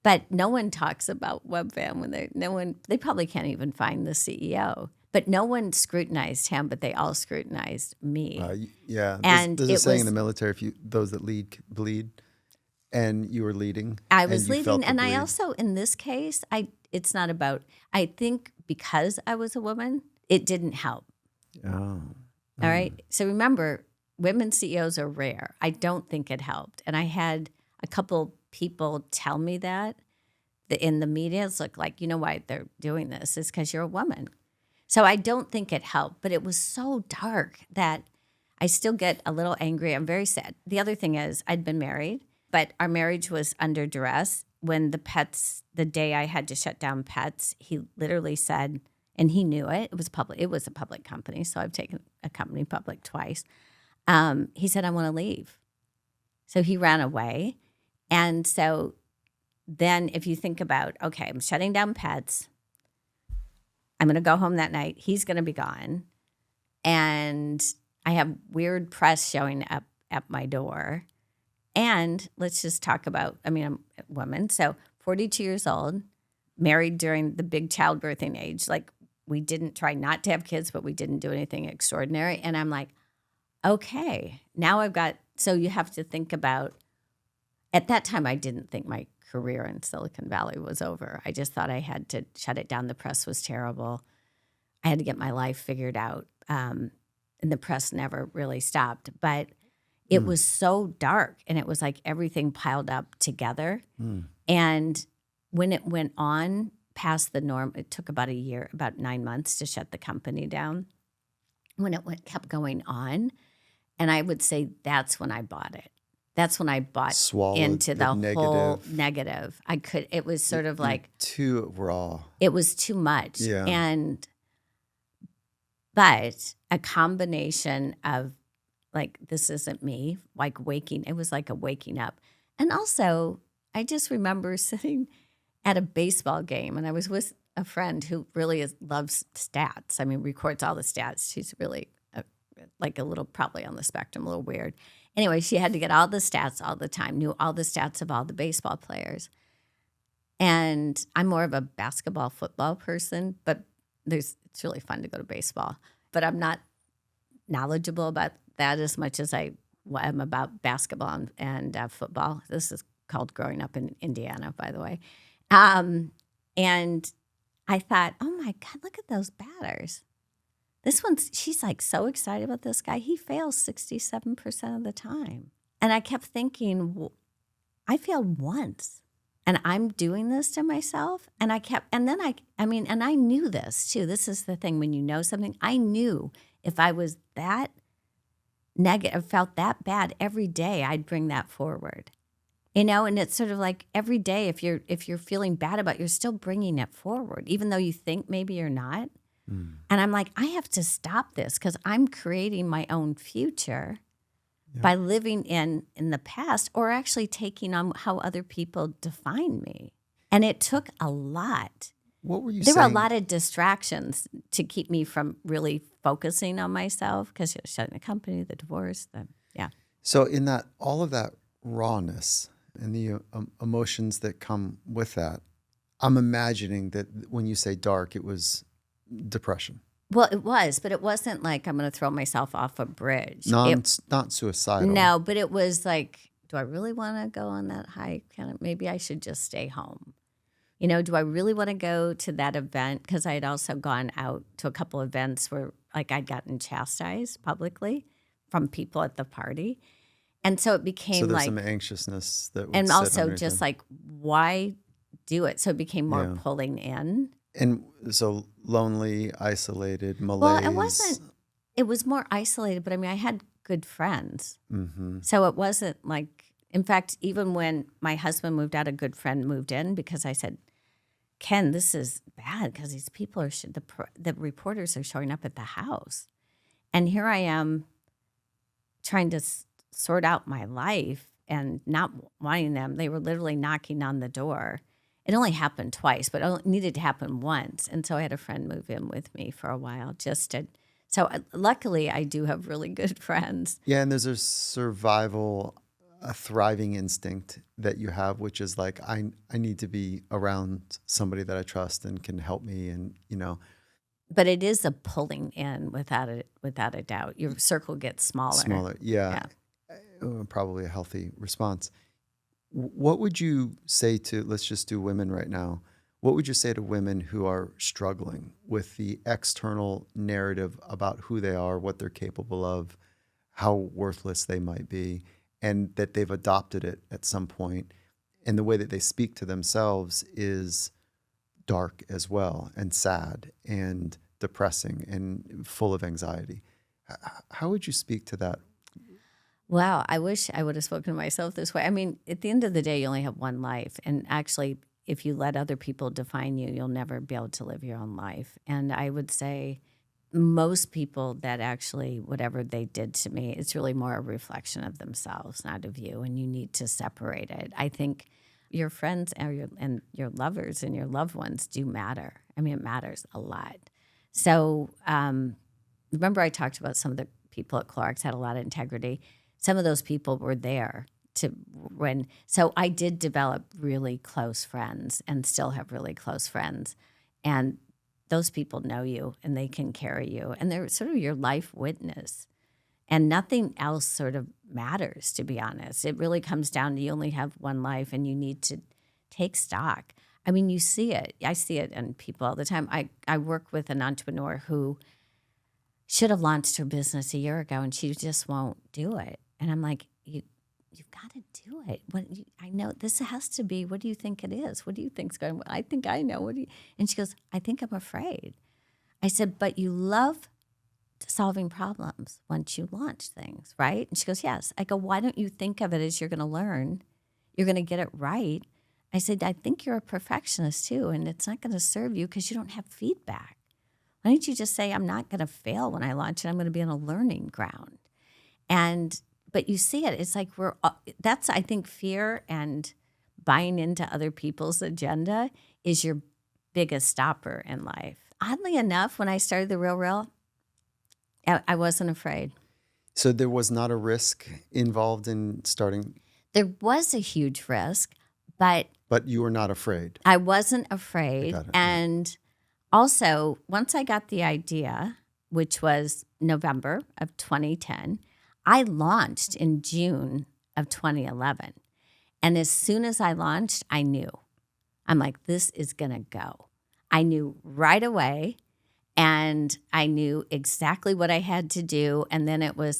Speaker 1: But no one talks about Webvan they probably can't even find the CEO But no one scrutinized him, but they all scrutinized me.
Speaker 2: Yeah.
Speaker 1: And
Speaker 2: there's a
Speaker 1: it
Speaker 2: saying in
Speaker 1: was-
Speaker 2: the military, those that lead bleed, and you were leading.
Speaker 1: I
Speaker 2: and
Speaker 1: was
Speaker 2: you
Speaker 1: leading,
Speaker 2: felt the
Speaker 1: and I
Speaker 2: bleed.
Speaker 1: also, in this case, it's not about, I think because I was a woman, it didn't help.
Speaker 2: Oh.
Speaker 1: All right. So remember, women CEOs are rare. I don't think it helped. And I had a couple people tell me that in the media. It's like, you know why they're doing this? It's because you're a woman. So I don't think it helped, but it was so dark that I still get a little angry. I'm very sad. The other thing is I'd been married, but our marriage was under duress. When the day I had to shut down Pets, he literally said, and he knew it, it was public. It was a public company, so I've taken a company public twice. He said, I want to leave. So he ran away. And so then if you think about, okay, I'm shutting down Pets. I'm going to go home that night. He's going to be gone. And I have weird press showing up at my door. And let's just talk about, I'm a woman, so 42 years old, married during the big childbirthing age. Like, we didn't try not to have kids, but we didn't do anything extraordinary. And I'm like, okay, now so you have to think about, at that time, I didn't think my career in Silicon Valley was over. I just thought I had to shut it down. The press was terrible. I had to get my life figured out. And the press never really stopped. But it was so dark, and it was like everything piled up together. And when it went on past the norm, it took about a year, about 9 months to shut the company down. When it kept going on, and I would say that's when I bought it. That's when I bought
Speaker 2: Swallowed
Speaker 1: into the whole
Speaker 2: negative.
Speaker 1: negative. It was sort of like,
Speaker 2: too raw.
Speaker 1: it was too much.
Speaker 2: Yeah.
Speaker 1: But a combination of, like, this isn't me, like it was like a waking up. And also, I just remember sitting at a baseball game, and I was with a friend who really loves stats. Records all the stats. She's really a little, probably on the spectrum, a little weird. Anyway, she had to get all the stats all the time, knew all the stats of all the baseball players. And I'm more of a basketball, football person, but it's really fun to go to baseball. But I'm not knowledgeable about that as much as I am about basketball and football. This is called growing up in Indiana, by the way. And I thought, oh my God, look at those batters. She's like so excited about this guy. He fails 67% of the time. And I kept thinking, well, I failed once, and I'm doing this to myself. And I knew this too. This is the thing, when you know something, I knew if I was that negative, felt that bad every day, I'd bring that forward. And it's sort of like every day, if you're feeling bad about it, you're still bringing it forward, even though you think maybe you're not. And I'm like, I have to stop this, because I'm creating my own future by living in the past, or actually taking on how other people define me. And it took a lot.
Speaker 2: What were you
Speaker 1: There
Speaker 2: saying?
Speaker 1: were a lot of distractions to keep me from really focusing on myself, because you're shutting the company, the divorce,
Speaker 2: So in that, all of that rawness and the emotions that come with that, I'm imagining that when you say dark, it was depression.
Speaker 1: Well, it was, but it wasn't like I'm going to throw myself off a bridge.
Speaker 2: Not suicidal.
Speaker 1: No, but it was like, do I really want to go on that hike? Maybe I should just stay home. Do I really want to go to that event? Because I had also gone out to a couple events where, like, I'd gotten chastised publicly from people at the party. And so it became
Speaker 2: So there's
Speaker 1: like
Speaker 2: some anxiousness that would
Speaker 1: and
Speaker 2: sit
Speaker 1: also
Speaker 2: underneath
Speaker 1: just
Speaker 2: it.
Speaker 1: like, why do it? So it became more
Speaker 2: Yeah.
Speaker 1: pulling in.
Speaker 2: And so lonely, isolated, malaise.
Speaker 1: Well, it wasn't. It was more isolated, but I had good friends.
Speaker 2: Mm-hmm.
Speaker 1: So it wasn't like, in fact, even when my husband moved out, a good friend moved in, because I said, Ken, this is bad, because these people the reporters are showing up at the house. And here I am trying to sort out my life and not wanting them. They were literally knocking on the door. It only happened twice, but it needed to happen once. And so I had a friend move in with me for a while so luckily I do have really good friends.
Speaker 2: Yeah, and there's a survival, a thriving instinct that you have, which is like, I need to be around somebody that I trust and can help me. And,
Speaker 1: But it is a pulling in without a doubt. Your circle gets smaller.
Speaker 2: Smaller, yeah. Probably a healthy response. What would you say to, let's just do women right now. What would you say to women who are struggling with the external narrative about who they are, what they're capable of, how worthless they might be, and that they've adopted it at some point, and the way that they speak to themselves is dark as well, and sad, and depressing, and full of anxiety? How would you speak to that?
Speaker 1: Wow, I wish I would have spoken to myself this way. I mean, at the end of the day, you only have one life. And actually, if you let other people define you, you'll never be able to live your own life. And I would say most people that actually, whatever they did to me, it's really more a reflection of themselves, not of you. And you need to separate it. I think your friends and your lovers and your loved ones do matter. I mean, it matters a lot. So remember I talked about some of the people at Clorox had a lot of integrity. Some of those people were there so I did develop really close friends and still have really close friends. And those people know you and they can carry you. And they're sort of your life witness. And nothing else sort of matters, to be honest. It really comes down to you only have one life and you need to take stock. I mean, you see it. I see it in people all the time. I work with an entrepreneur who should have launched her business a year ago and she just won't do it. And I'm like, you've got to do it. I know this has to be, what do you think it is? What do you think's going on? I think I know. And she goes, I think I'm afraid. I said, but you love solving problems once you launch things, right? And she goes, yes. I go, why don't you think of it as you're going to learn? You're going to get it right. I said, I think you're a perfectionist too, and it's not going to serve you because you don't have feedback. Why don't you just say, I'm not going to fail when I launch it. I'm going to be on a learning ground. But you see it. It's like that's, I think, fear and buying into other people's agenda is your biggest stopper in life. Oddly enough, when I started TheRealReal, I wasn't afraid.
Speaker 2: So there was not a risk involved in starting?
Speaker 1: There was a huge risk, but
Speaker 2: you were not afraid.
Speaker 1: I wasn't afraid.
Speaker 2: Got it.
Speaker 1: And also, once I got the idea, which was November of 2010, I launched in June of 2011. And as soon as I launched, I knew. I'm like, this is going to go. I knew right away, and I knew exactly what I had to do. And then it was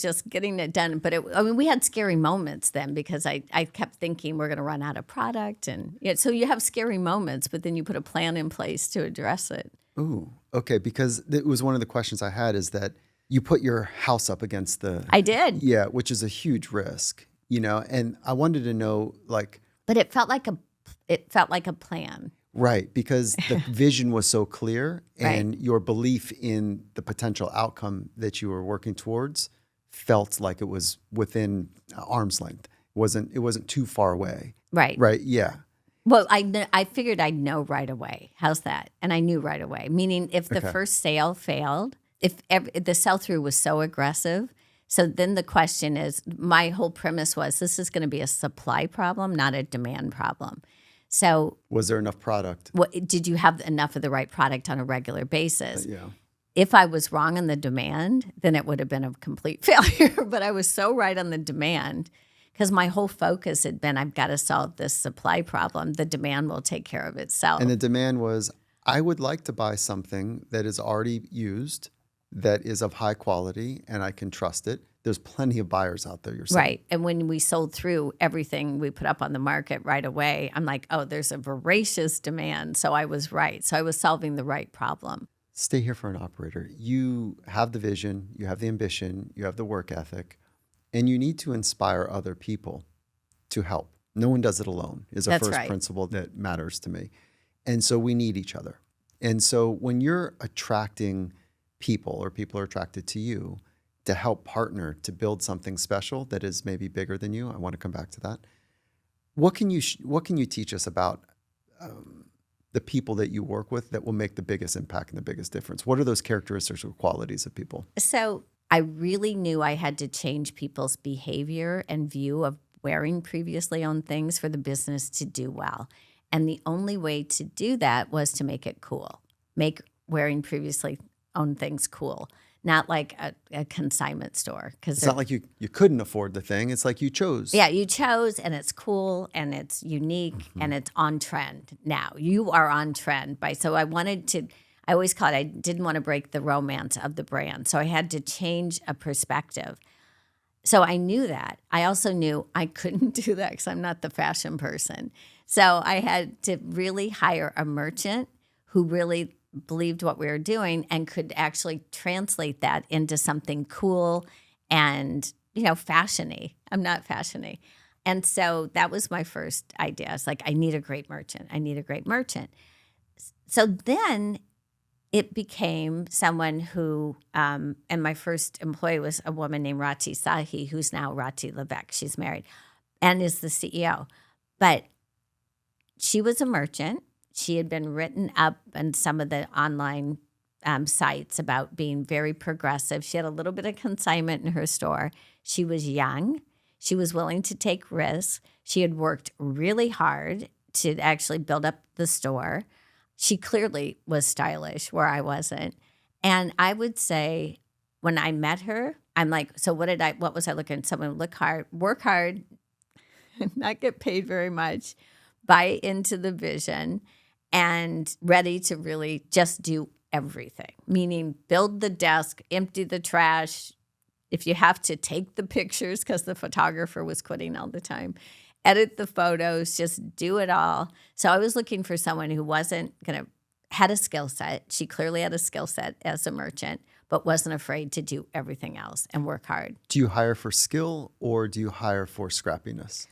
Speaker 1: just getting it done. But we had scary moments then because I kept thinking we're going to run out of product. And so you have scary moments, but then you put a plan in place to address it.
Speaker 2: Ooh, okay. Because it was one of the questions I had is that you put your house up against
Speaker 1: I did.
Speaker 2: Yeah, which is a huge risk, and I wanted to know, like.
Speaker 1: But it felt like a plan.
Speaker 2: Right, because the vision was so clear and
Speaker 1: Right.
Speaker 2: your belief in the potential outcome that you were working towards felt like it was within arm's length. It wasn't too far away.
Speaker 1: Right.
Speaker 2: Right, yeah.
Speaker 1: Well, I figured I'd know right away. How's that? And I knew right away. Meaning if the first sale failed, if the sell-through was so aggressive, so then the question is, my whole premise was this is going to be a supply problem, not a demand problem. So
Speaker 2: was there enough product?
Speaker 1: Did you have enough of the right product on a regular basis?
Speaker 2: Yeah.
Speaker 1: If I was wrong on the demand, then it would have been a complete failure. But I was so right on the demand because my whole focus had been, I've got to solve this supply problem. The demand will take care of itself.
Speaker 2: And the demand was, I would like to buy something that is already used, that is of high quality, and I can trust it. There's plenty of buyers out there, you're saying.
Speaker 1: Right. And when we sold through everything we put up on the market right away, I'm like, oh, there's a voracious demand. So I was right. So I was solving the right problem.
Speaker 2: Stay here for an operator. You have the vision, you have the ambition, you have the work ethic, and you need to inspire other people to help. No one does it alone is a
Speaker 1: That's
Speaker 2: first
Speaker 1: right.
Speaker 2: principle that matters to me. And so we need each other. And so when you're attracting people or people are attracted to you to help partner to build something special that is maybe bigger than you, I want to come back to that. What can you teach us about the people that you work with that will make the biggest impact and the biggest difference? What are those characteristics or qualities of people?
Speaker 1: So I really knew I had to change people's behavior and view of wearing previously owned things for the business to do well. And the only way to do that was to make it cool. make wearing previously owned things cool, not like a consignment store.
Speaker 2: It's not like you couldn't afford the thing. It's like you chose.
Speaker 1: Yeah, you chose, and it's cool, and it's unique, and it's on trend now. You are on trend. So I always call it, I didn't want to break the romance of the brand. So I had to change a perspective. So I knew that. I also knew I couldn't do that because I'm not the fashion person. So I had to really hire a merchant who really believed what we were doing and could actually translate that into something cool and, fashion-y. I'm not fashion-y. And so that was my first idea. It's like, I need a great merchant. So then it became someone who, and my first employee was a woman named Rati Sahi, who's now Rati Levesque. She's married and is the CEO. But she was a merchant. She had been written up on some of the online sites about being very progressive. She had a little bit of consignment in her store. She was young. She was willing to take risks. She had worked really hard to actually build up the store. She clearly was stylish where I wasn't. And I would say when I met her, I'm like, so what was I looking? Someone would look hard, work hard, not get paid very much, buy into the vision, and ready to really just do everything, meaning build the desk, empty the trash. If you have to take the pictures because the photographer was quitting all the time, edit the photos, just do it all. So I was looking for someone who had a skill set. She clearly had a skill set as a merchant, but wasn't afraid to do everything else and work hard.
Speaker 2: Do you hire for skill or do you hire for scrappiness?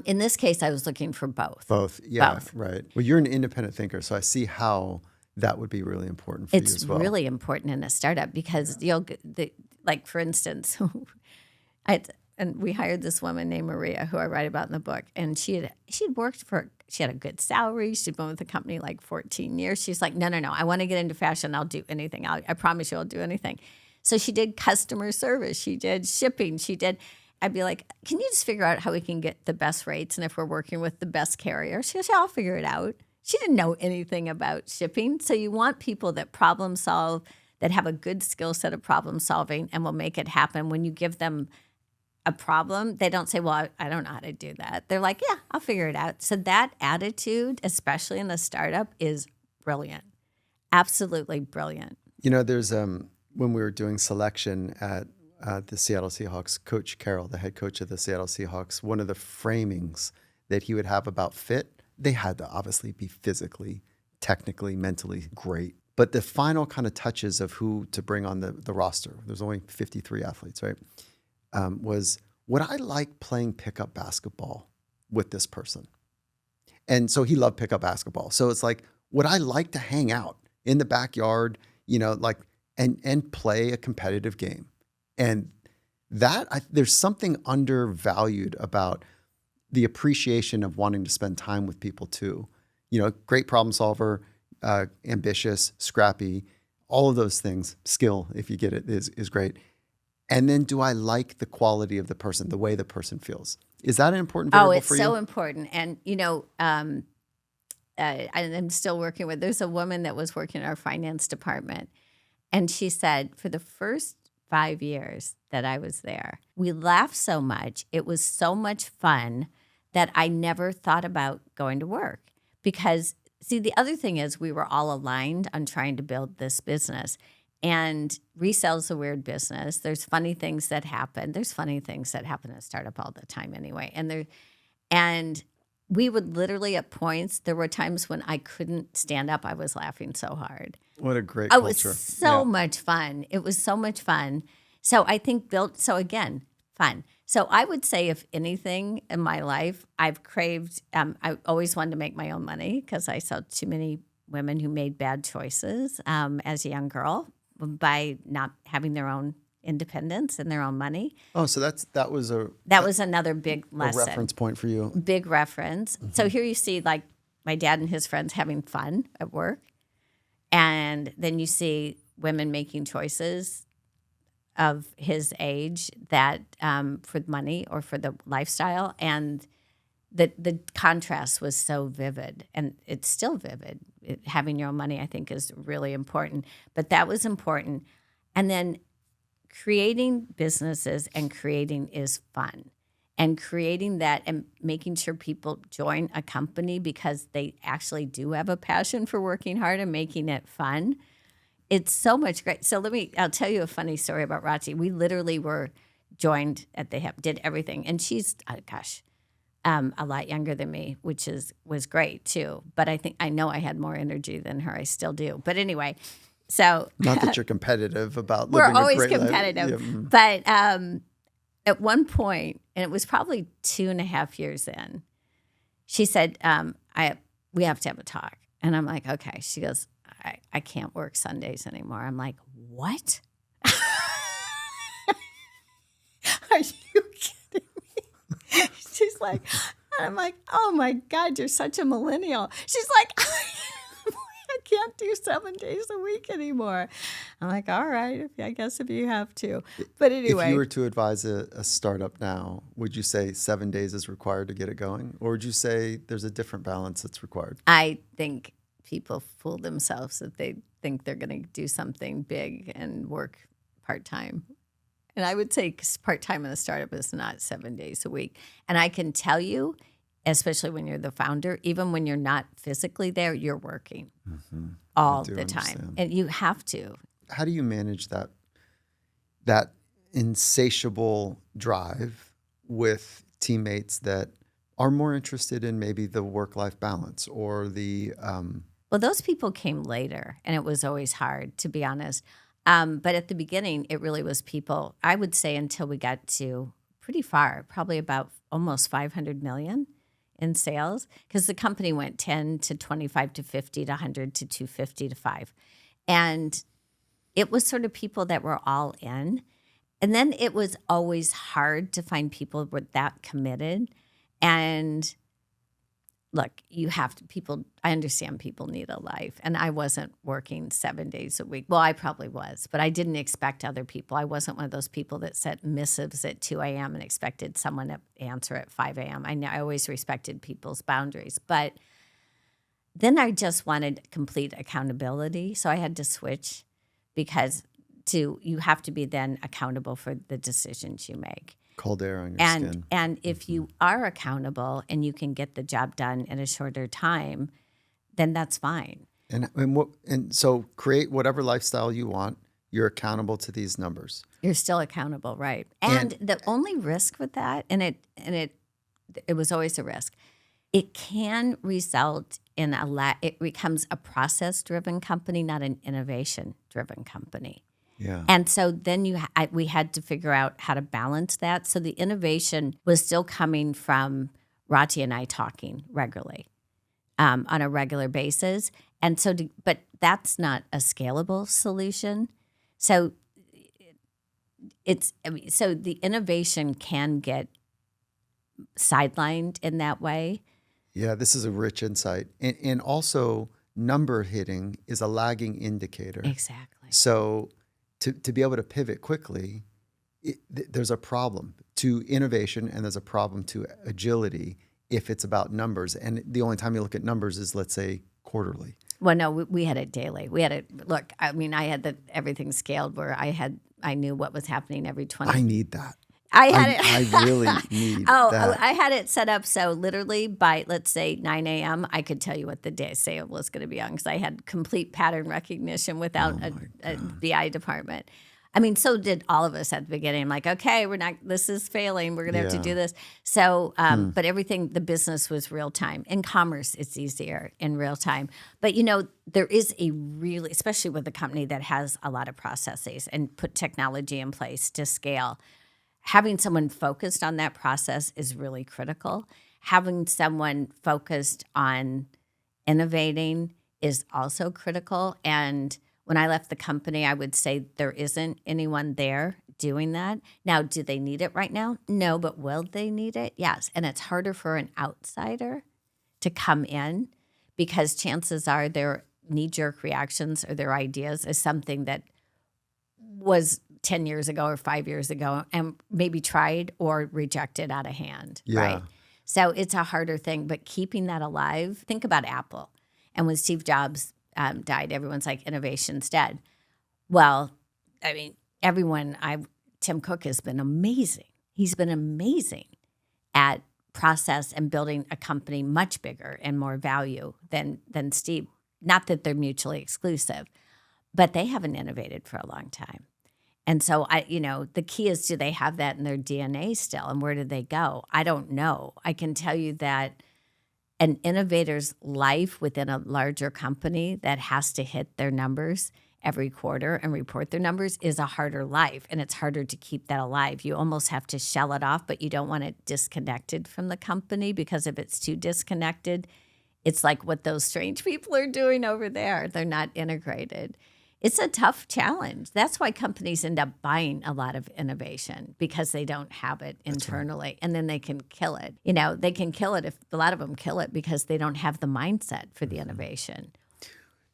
Speaker 1: In this case, I was looking for both.
Speaker 2: Both, yeah,
Speaker 1: Both.
Speaker 2: right. Well, you're an independent thinker, so I see how that would be really important for you as well.
Speaker 1: It's really important in a startup because for instance, and we hired this woman named Maria, who I write about in the book, and she had a good salary. She'd been with the company like 14 years. She's like, no, I want to get into fashion. I'll do anything. I promise you I'll do anything. So she did customer service. She did shipping. I'd be like, can you just figure out how we can get the best rates and if we're working with the best carrier? She goes, yeah, I'll figure it out. She didn't know anything about shipping. So you want people that problem solve, that have a good skill set of problem solving and will make it happen. When you give them a problem, they don't say, well, I don't know how to do that. They're like, yeah, I'll figure it out. So that attitude, especially in a startup, is brilliant. Absolutely brilliant.
Speaker 2: There's when we were doing selection at the Seattle Seahawks, Coach Carroll, the head coach of the Seattle Seahawks, one of the framings that he would have about fit, they had to obviously be physically, technically, mentally great. But the final kind of touches of who to bring on the roster, there's only 53 athletes, right? Was, would I like playing pickup basketball with this person? And so he loved pickup basketball. So it's like, would I like to hang out in the backyard, and play a competitive game? And there's something undervalued about the appreciation of wanting to spend time with people too. Great problem solver, ambitious, scrappy, all of those things, skill, if you get it, is great. And then do I like the quality of the person, the way the person feels? Is that an important variable for you?
Speaker 1: Oh, it's so important. And, I'm still working with, there's a woman that was working in our finance department. And she said, for the first 5 years that I was there, we laughed so much. It was so much fun that I never thought about going to work. Because, see, the other thing is we were all aligned on trying to build this business. And resale is a weird business. There's funny things that happen. There's funny things that happen in a startup all the time anyway. And we would literally at points, there were times when I couldn't stand up. I was laughing so hard.
Speaker 2: What a great culture.
Speaker 1: It was so much fun. It was so much fun. So I think fun. So I would say if anything in my life, I've craved, I always wanted to make my own money because I saw too many women who made bad choices as a young girl by not having their own independence and their own money.
Speaker 2: Oh, so that was
Speaker 1: another big lesson.
Speaker 2: A reference point for you.
Speaker 1: Big reference. Mm-hmm. So here you see like my dad and his friends having fun at work. And then you see women making choices of his age that for money or for the lifestyle. And the contrast was so vivid, and it's still vivid. Having your own money, I think, is really important. But that was important. And then creating businesses and creating is fun. And creating that and making sure people join a company because they actually do have a passion for working hard and making it fun. It's so much great. So I'll tell you a funny story about Rachi. We literally were joined at the hip, did everything. And she's, a lot younger than me, which was great too. But I know I had more energy than her. I still do. But anyway, so.
Speaker 2: Not that you're competitive about
Speaker 1: we're
Speaker 2: living a
Speaker 1: always
Speaker 2: great
Speaker 1: competitive.
Speaker 2: life.
Speaker 1: But at one point, and it was probably 2.5 years in, she said, we have to have a talk. And I'm like, okay. She goes, I can't work Sundays anymore. I'm like, what? Are you kidding me? She's like, I'm like, oh my God, you're such a millennial. She's like, I can't do 7 days a week anymore. I'm like, all right, I guess if you have to. But anyway.
Speaker 2: If you were to advise a startup now, would you say 7 days is required to get it going? Or would you say there's a different balance that's required?
Speaker 1: I think people fool themselves that they think they're going to do something big and work part-time. And I would say part-time in a startup is not 7 days a week. And I can tell you, especially when you're the founder, even when you're not physically there, you're working all the time.
Speaker 2: Understand.
Speaker 1: And you have to.
Speaker 2: How do you manage that insatiable drive with teammates that are more interested in maybe the work-life balance or the
Speaker 1: Well, those people came later, and it was always hard, to be honest. But at the beginning, it really was people, I would say, until we got to pretty far, probably about almost 500 million in sales, because the company went 10 to 25 to 50 to 100 to 250 to 5. And it was sort of people that were all in. And then it was always hard to find people who were that committed. And look, I understand people need a life. And I wasn't working 7 days a week. Well, I probably was, but I didn't expect other people. I wasn't one of those people that sent missives at 2 a.m. and expected someone to answer at 5 a.m. I always respected people's boundaries. But then I just wanted complete accountability. So I had to switch because you have to be then accountable for the decisions you make.
Speaker 2: cold air on your skin.
Speaker 1: And if you are accountable and you can get the job done in a shorter time, then that's fine.
Speaker 2: And so create whatever lifestyle you want. You're accountable to these numbers.
Speaker 1: You're still accountable, right? And the only risk with that, and it was always a risk, it can result in it becomes a process-driven company, not an innovation-driven company.
Speaker 2: Yeah.
Speaker 1: And so then we had to figure out how to balance that. So the innovation was still coming from Rati and I talking regularly on a regular basis. And so, but that's not a scalable solution. So so the innovation can get sidelined in that way.
Speaker 2: Yeah, this is a rich insight. And also number hitting is a lagging indicator.
Speaker 1: Exactly.
Speaker 2: So to be able to pivot quickly, there's a problem to innovation and there's a problem to agility if it's about numbers. And the only time you look at numbers is, let's say, quarterly.
Speaker 1: Well, no, we had it daily. We had it. Look, I mean, I had everything scaled where I knew what was happening every 20.
Speaker 2: I need that.
Speaker 1: I
Speaker 2: really need that.
Speaker 1: I had it set up so literally by, let's say, 9 a.m., I could tell you what the day sale was going to be on because I had complete pattern recognition without a BI department. I mean, so did all of us at the beginning. I'm like, okay, this is failing. We're going to have to do this. So, but everything, the business was real time. In commerce, it's easier in real time. But, there is especially with a company that has a lot of processes and put technology in place to scale, having someone focused on that process is really critical. Having someone focused on innovating is also critical. And when I left the company, I would say there isn't anyone there doing that. Now, do they need it right now? No, but will they need it? Yes. And it's harder for an outsider to come in because chances are their knee-jerk reactions or their ideas is something that was 10 years ago or 5 years ago and maybe tried or rejected out of hand, right? So it's a harder thing, but keeping that alive, think about Apple. And when Steve Jobs died, everyone's like, innovation's dead. Well, I mean, Tim Cook has been amazing. He's been amazing at process and building a company much bigger and more value than Steve. Not that they're mutually exclusive, but they haven't innovated for a long time. And so the key is, do they have that in their DNA still? And where did they go? I don't know. I can tell you that an innovator's life within a larger company that has to hit their numbers every quarter and report their numbers is a harder life. And it's harder to keep that alive. You almost have to shell it off, but you don't want it disconnected from the company, because if it's too disconnected, it's like what those strange people are doing over there. They're not integrated. It's a tough challenge. That's why companies end up buying a lot of innovation, because they don't have it internally. Right. And then they can kill it. They can kill it if a lot of them kill it because they don't have the mindset for the innovation.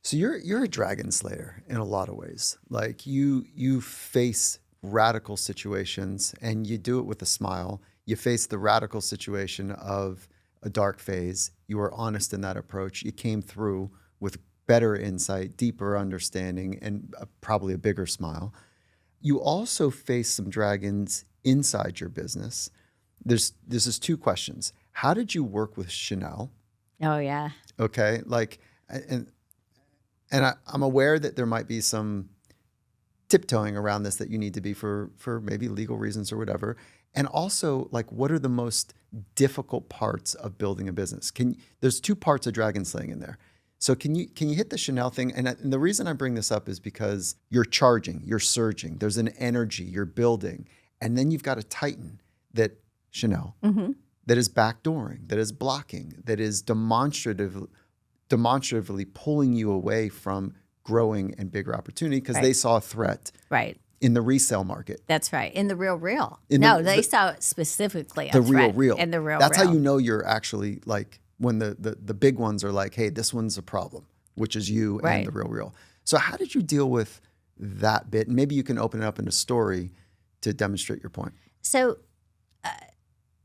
Speaker 2: So you're a dragon slayer in a lot of ways. Like you face radical situations and you do it with a smile. You face the radical situation of a dark phase. You were honest in that approach. You came through with better insight, deeper understanding, and probably a bigger smile. You also face some dragons inside your business. There's two questions. How did you work with Chanel?
Speaker 1: Oh, yeah.
Speaker 2: Okay. And I'm aware that there might be some tiptoeing around this that you need to be for maybe legal reasons or whatever. And also, what are the most difficult parts of building a business? There's two parts of dragon slaying in there. So can you hit the Chanel thing? And the reason I bring this up is because you're charging, you're surging. There's an energy you're building, and then you've got a Titan that Chanel that is backdooring, that is blocking, that is demonstratively pulling you away from growing and bigger opportunity because they saw a threat.
Speaker 1: Right.
Speaker 2: In the resale market.
Speaker 1: That's right. In the RealReal. They saw it specifically a threat.
Speaker 2: RealReal.
Speaker 1: In the RealReal.
Speaker 2: That's how you know you're actually when the big ones are like, hey, this one's a problem, which is you and the RealReal. So how did you deal with that bit? And maybe you can open it up in a story to demonstrate your point.
Speaker 1: So,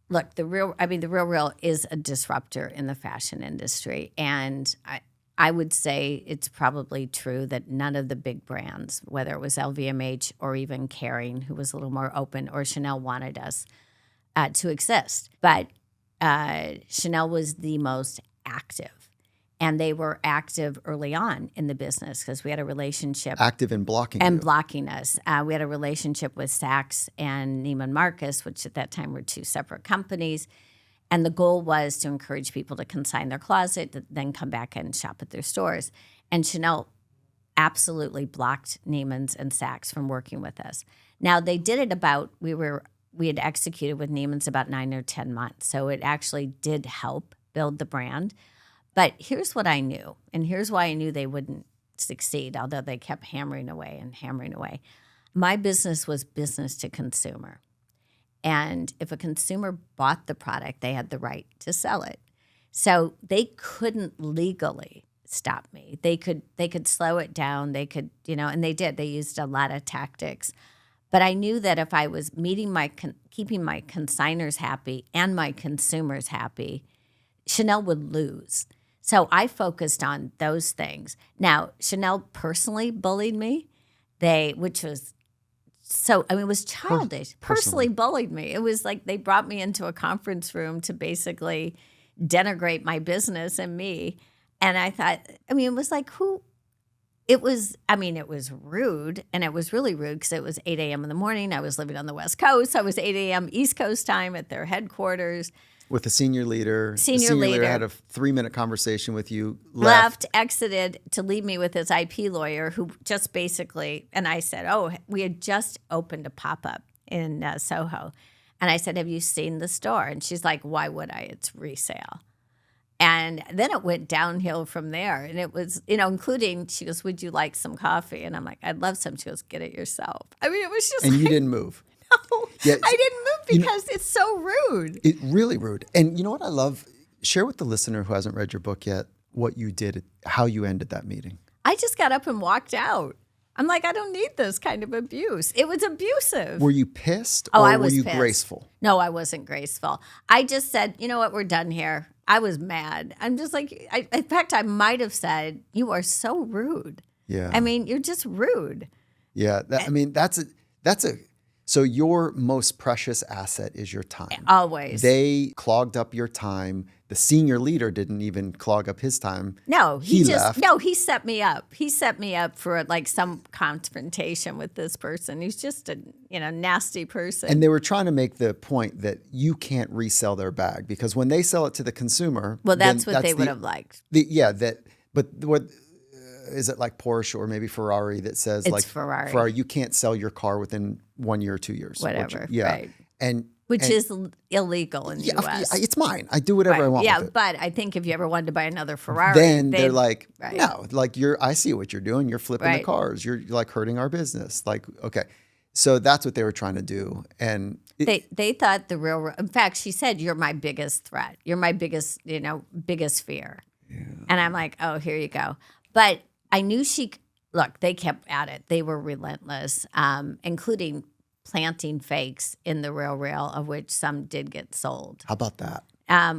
Speaker 1: look, the RealReal is a disruptor in the fashion industry. And I would say it's probably true that none of the big brands, whether it was LVMH or even Kering, who was a little more open, or Chanel, wanted us to exist. But Chanel was the most active, and they were active early on in the business because we had a relationship.
Speaker 2: Active in blocking
Speaker 1: blocking us. We had a relationship with Saks and Neiman Marcus, which at that time were two separate companies. And the goal was to encourage people to consign their closet, then come back and shop at their stores. And Chanel absolutely blocked Neiman's and Saks from working with us. Now, they did it we had executed with Neiman's about 9 or 10 months. So it actually did help build the brand. But here's what I knew, and here's why I knew they wouldn't succeed, although they kept hammering away. My business was business to consumer. And if a consumer bought the product, they had the right to sell it. So they couldn't legally stop me. They could slow it down. They could, and they did. They used a lot of tactics. But I knew that if I was keeping my consignors happy and my consumers happy, Chanel would lose. So I focused on those things. Now, Chanel personally bullied me, which was it was childish. Personally bullied me. It was like they brought me into a conference room to basically denigrate my business and me. And I thought, it was like, it was rude, and it was really rude because it was 8 a.m. in the morning. I was living on the West Coast. I was 8 a.m. East Coast time at their headquarters.
Speaker 2: With a senior leader. The senior leader had a 3-minute conversation with you,
Speaker 1: exited to leave me with his IP lawyer who just basically, and I said, we had just opened a pop-up in Soho. And I said, have you seen the store? And she's like, why would I? It's resale. And then it went downhill from there. And it was, including, she goes, would you like some coffee? And I'm like, I'd love some. She goes, get it yourself. It was just
Speaker 2: And you didn't move.
Speaker 1: No, yeah, I didn't move because it's so rude.
Speaker 2: It's really rude. And you know what I love? Share with the listener who hasn't read your book yet what you did, how you ended that meeting.
Speaker 1: I just got up and walked out. I'm like, I don't need this kind of abuse. It was abusive.
Speaker 2: Were you pissed
Speaker 1: Oh,
Speaker 2: or
Speaker 1: I was
Speaker 2: were you
Speaker 1: pissed.
Speaker 2: graceful?
Speaker 1: No, I wasn't graceful. I just said, you know what, we're done here. I was mad. I'm just like, in fact, I might have said, you are so rude.
Speaker 2: Yeah.
Speaker 1: I mean, you're just rude.
Speaker 2: Yeah. So your most precious asset is your time.
Speaker 1: Always.
Speaker 2: They clogged up your time. The senior leader didn't even clog up his time.
Speaker 1: No,
Speaker 2: He
Speaker 1: just
Speaker 2: left.
Speaker 1: no. He set me up. He set me up for like some confrontation with this person. He's just a nasty person.
Speaker 2: And they were trying to make the point that you can't resell their bag because when they sell it to the consumer,
Speaker 1: well, that's
Speaker 2: then
Speaker 1: what they would have liked.
Speaker 2: But what is it like Porsche or maybe Ferrari that says
Speaker 1: It's
Speaker 2: like
Speaker 1: Ferrari.
Speaker 2: you can't sell your car within 1 year or 2 years.
Speaker 1: Whatever.
Speaker 2: Yeah.
Speaker 1: Right. Which is illegal in the U.S.
Speaker 2: It's mine. I do whatever I want with it.
Speaker 1: But I think if you ever wanted to buy another Ferrari,
Speaker 2: Then they're like,
Speaker 1: right.
Speaker 2: no, like I see what you're doing. You're flipping the
Speaker 1: Right.
Speaker 2: cars. You're like hurting our business. Like, okay. So that's what they were trying to do. And
Speaker 1: they thought the real. In fact, she said, "You're my biggest threat. You're my biggest fear." Yeah. And I'm like, "Oh, here you go." But I knew look, they kept at it. They were relentless, including planting fakes in the RealReal, of which some did get sold.
Speaker 2: how about that?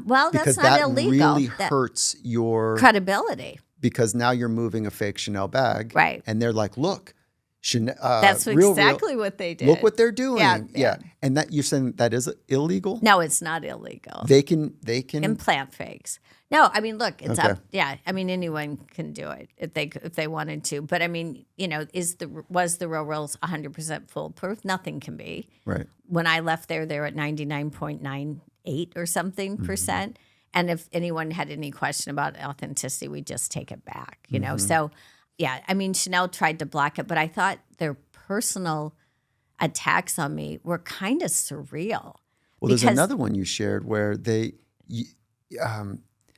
Speaker 1: Well,
Speaker 2: Because
Speaker 1: that's not
Speaker 2: that
Speaker 1: illegal.
Speaker 2: really hurts your
Speaker 1: credibility.
Speaker 2: because now you're moving a fake Chanel bag.
Speaker 1: Right.
Speaker 2: And they're like, look, Chanel.
Speaker 1: That's exactly what they did.
Speaker 2: Look what they're doing.
Speaker 1: Yeah.
Speaker 2: And that you're saying that is illegal?
Speaker 1: No, it's not illegal.
Speaker 2: They can
Speaker 1: Implant fakes. No, I mean, look, it's
Speaker 2: Okay.
Speaker 1: up. Yeah, I mean, anyone can do it if they wanted to. But I mean, was the RealReal's 100% foolproof? Nothing can be.
Speaker 2: Right.
Speaker 1: When I left there, they were at 99.98 or something percent. And if anyone had any question about authenticity, we just take it back. So yeah, I mean, Chanel tried to block it, but I thought their personal attacks on me were kind of surreal.
Speaker 2: Well, there's another one you shared where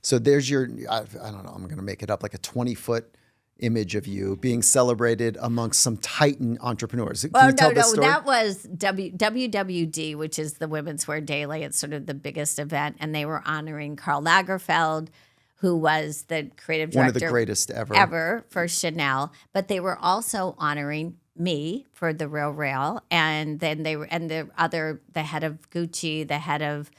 Speaker 2: so there's your, I don't know, I'm going to make it up, like a 20-foot image of you being celebrated amongst some Titan entrepreneurs. Can you tell this story?
Speaker 1: That was WWD, which is the Women's Wear Daily. It's sort of the biggest event, and they were honoring Karl Lagerfeld, who was the creative director.
Speaker 2: One of the greatest ever
Speaker 1: for Chanel. But they were also honoring me for the RealReal, and then the head of Gucci, the head of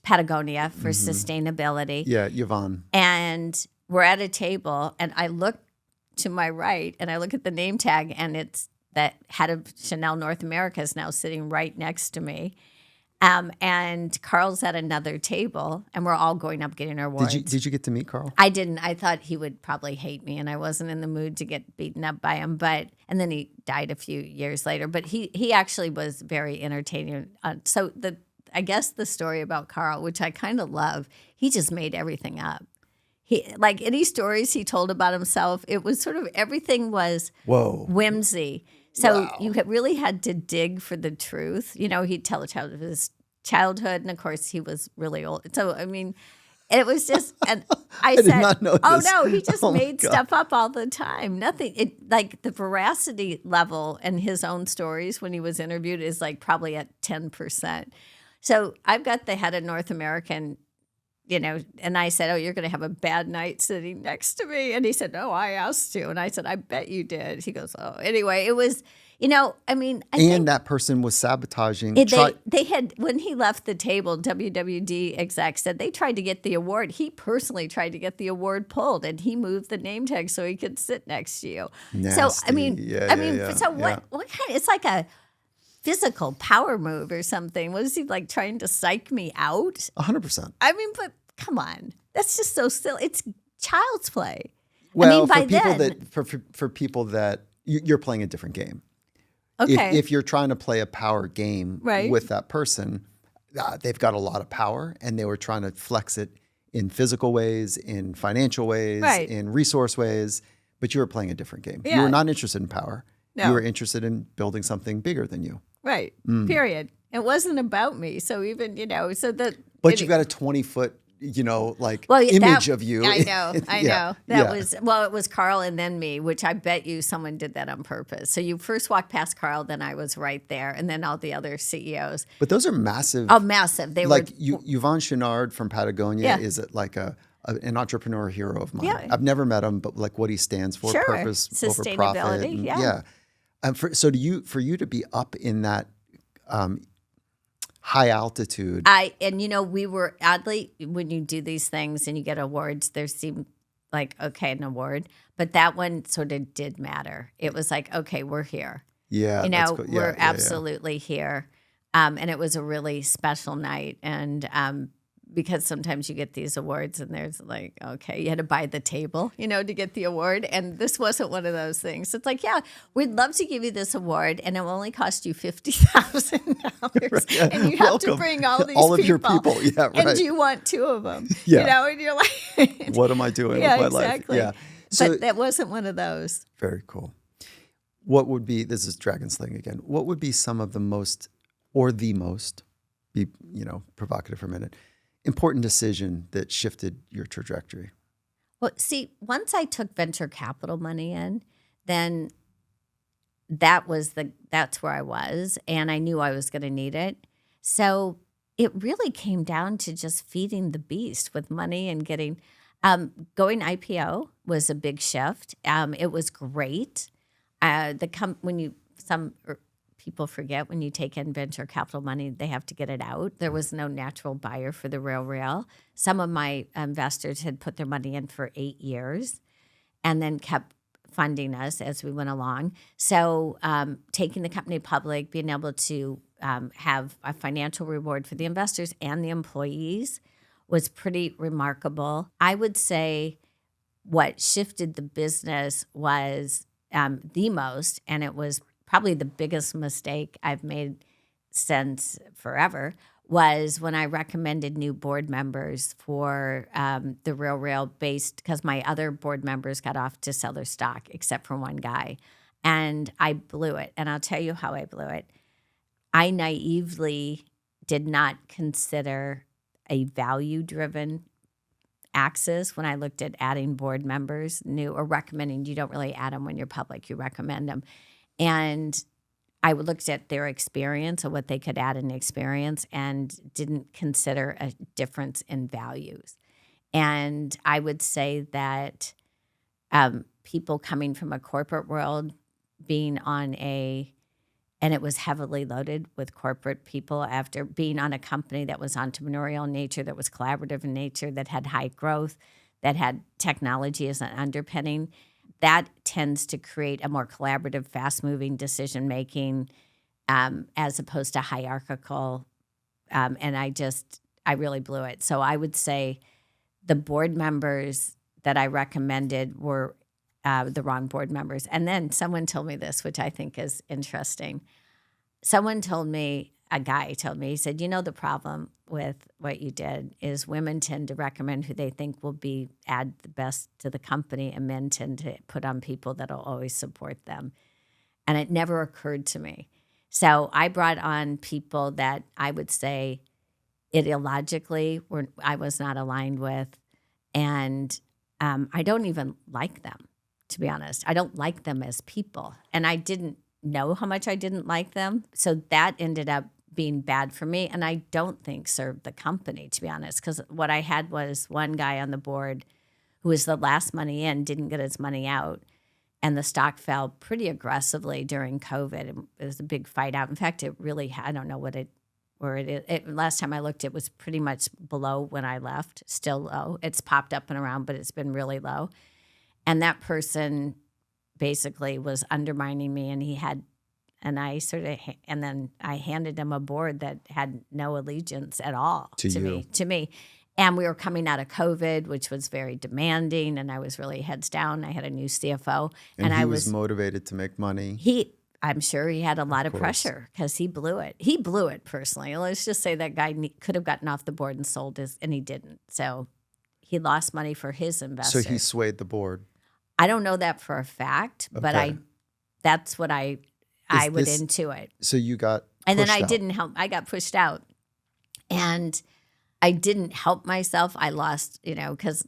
Speaker 1: Patagonia for sustainability.
Speaker 2: Yeah, Yvonne.
Speaker 1: And we're at a table, and I look to my right, and I look at the name tag, and it's that head of Chanel North America is now sitting right next to me. And Carl's at another table, and we're all going up getting our awards.
Speaker 2: Did you get to meet Carl?
Speaker 1: I didn't. I thought he would probably hate me, and I wasn't in the mood to get beaten up by him. And then he died a few years later. But he actually was very entertaining. I guess the story about Carl, which I kind of love, he just made everything up. He, like any stories he told about himself, it was sort of everything was whimsy. So you really had to dig for the truth. He'd tell a child of his childhood, and of course he was really old. So I mean, it was just, and I said,
Speaker 2: did not know
Speaker 1: "Oh
Speaker 2: this.
Speaker 1: no, he just
Speaker 2: Oh my
Speaker 1: made
Speaker 2: God.
Speaker 1: stuff up all the time. Nothing. Like the veracity level in his own stories when he was interviewed is like probably at 10%. So I've got the head of North American, and I said, "Oh, you're going to have a bad night sitting next to me." And he said, "No, I asked you." And I said, "I bet you did." He goes, "Oh." Anyway, it was, I mean. I think
Speaker 2: that person was sabotaging.
Speaker 1: they had, when he left the table, WWD exec said they tried to get the award. He personally tried to get the award pulled, and he moved the name tag so he could sit next to you.
Speaker 2: Nasty.
Speaker 1: So, I mean,
Speaker 2: Yeah.
Speaker 1: what kind, it's like a physical power move or something. Was he like trying to psych me out?
Speaker 2: 100%.
Speaker 1: I mean, but come on. That's just so silly. It's child's play.
Speaker 2: Well,
Speaker 1: I mean,
Speaker 2: for people that you're playing a different game.
Speaker 1: Okay.
Speaker 2: If you're trying to play a power game
Speaker 1: Right.
Speaker 2: with that person, they've got a lot of power, and they were trying to flex it in physical ways, in financial ways,
Speaker 1: Right.
Speaker 2: in resource ways. But you were playing a different game.
Speaker 1: Yeah.
Speaker 2: You were not interested in power.
Speaker 1: No.
Speaker 2: You were interested in building something bigger than you.
Speaker 1: Right. Period. It wasn't about me. So even, so that.
Speaker 2: But you've got a 20-foot, image of you.
Speaker 1: I know.
Speaker 2: Yeah.
Speaker 1: It was Carl and then me, which I bet you someone did that on purpose. So you first walked past Carl, then I was right there, and then all the other CEOs.
Speaker 2: But those are massive.
Speaker 1: Oh, massive. They
Speaker 2: like
Speaker 1: were.
Speaker 2: Yvonne Chouinard from Patagonia
Speaker 1: Yeah.
Speaker 2: is like a an entrepreneur hero of mine.
Speaker 1: Yeah.
Speaker 2: I've never met him, but like what he stands for,
Speaker 1: Sure.
Speaker 2: purpose over profit.
Speaker 1: Sustainability,
Speaker 2: And
Speaker 1: yeah.
Speaker 2: So for you to be up in that high altitude.
Speaker 1: We were oddly, when you do these things and you get awards, there seemed like, okay, an award, but that one sort of did matter. It was like, okay, we're here.
Speaker 2: Yeah. That's cool.
Speaker 1: We're absolutely here. And it was a really special night. And because sometimes you get these awards and there's like, okay, you had to buy the table, to get the award. And this wasn't one of those things. It's like, yeah, we'd love to give you this award and it will only cost you $50,000.
Speaker 2: Yeah.
Speaker 1: And you have to bring all these
Speaker 2: all of your people. Yeah, right.
Speaker 1: And you want two of them.
Speaker 2: Yeah.
Speaker 1: And you're like,
Speaker 2: what am I doing
Speaker 1: yeah,
Speaker 2: with my
Speaker 1: exactly.
Speaker 2: life? Yeah. So
Speaker 1: but that wasn't one of those.
Speaker 2: very cool. What would be, this is dragon slaying again, what would be some of the most, or the most, be, provocative for a minute, important decision that shifted your trajectory?
Speaker 1: Well, see, once I took venture capital money in, then that's where I was, and I knew I was going to need it. So it really came down to just feeding the beast with money and getting, going IPO was a big shift. It was great. People forget when you take in venture capital money, they have to get it out. There was no natural buyer for the RealReal. Some of my investors had put their money in for 8 years and then kept funding us as we went along. So taking the company public, being able to have a financial reward for the investors and the employees was pretty remarkable. I would say what shifted the business was the most, and it was probably the biggest mistake I've made since forever, was when I recommended new board members for the RealReal based, because my other board members got off to sell their stock, except for one guy. And I blew it. And I'll tell you how I blew it. I naively did not consider a value-driven axis when I looked at adding board members new or recommending. You don't really add them when you're public, you recommend them. And I looked at their experience or what they could add in experience and didn't consider a difference in values. And I would say that people coming from a corporate world being on and it was heavily loaded with corporate people after being on a company that was entrepreneurial in nature, that was collaborative in nature, that had high growth, that had technology as an underpinning. That tends to create a more collaborative, fast-moving decision-making as opposed to hierarchical. And I really blew it. So I would say the board members that I recommended were the wrong board members. And then someone told me this, which I think is interesting. A guy told me, he said, the problem with what you did is women tend to recommend who they think will add the best to the company, and men tend to put on people that'll always support them. And it never occurred to me. So I brought on people that I would say ideologically I was not aligned with, and I don't even like them, to be honest. I don't like them as people, and I didn't know how much I didn't like them. So that ended up being bad for me, and I don't think served the company, to be honest, because what I had was one guy on the board who was the last money in, didn't get his money out, and the stock fell pretty aggressively during COVID. It was a big fight out. In fact, it really, I don't know where it is. Last time I looked, it was pretty much below when I left, still low. It's popped up and around, but it's been really low. And that person basically was undermining me, and then I handed him a board that had no allegiance at all to me. And we were coming out of COVID, which was very demanding, and I was really heads down. I had a new CFO.
Speaker 2: And he was motivated to make money.
Speaker 1: I'm sure he had a lot of pressure because he blew it. He blew it personally. Let's just say that guy could have gotten off the board and sold and he didn't. So he lost money for his investors.
Speaker 2: So he swayed the board.
Speaker 1: I don't know that for a fact, but that's what I went into it.
Speaker 2: So you got
Speaker 1: and then I
Speaker 2: out.
Speaker 1: Didn't help. I got pushed out, and I didn't help myself. I lost, because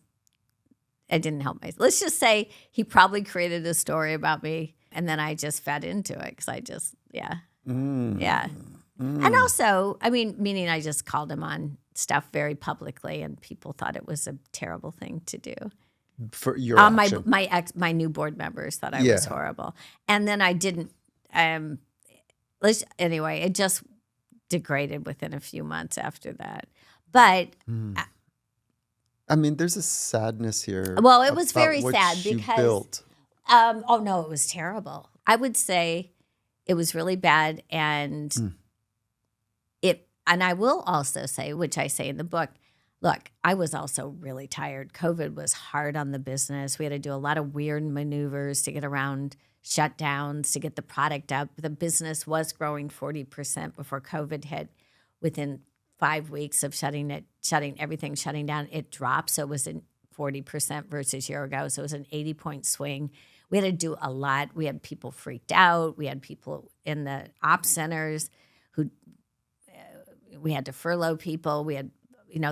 Speaker 1: I didn't help myself. Let's just say he probably created a story about me, and then I just fed into it because yeah. And also, meaning I just called him on stuff very publicly, and people thought it was a terrible thing to do.
Speaker 2: For your
Speaker 1: My
Speaker 2: action.
Speaker 1: my new board members thought I was horrible, and then I didn't. Anyway, it just degraded within a few months after that. But
Speaker 2: I mean, there's a sadness here.
Speaker 1: well, it was
Speaker 2: about
Speaker 1: very
Speaker 2: what
Speaker 1: sad
Speaker 2: you
Speaker 1: because
Speaker 2: built.
Speaker 1: oh no, it was terrible. I would say it was really bad, and and I will also say, which I say in the book, look, I was also really tired. COVID was hard on the business. We had to do a lot of weird maneuvers to get around shutdowns, to get the product up. The business was growing 40% before COVID hit. Within 5 weeks of shutting down, it dropped. So it was in 40% versus a year ago. So it was an 80-point swing. We had to do a lot. We had people freaked out. We had people in the ops centers who we had to furlough people. We had,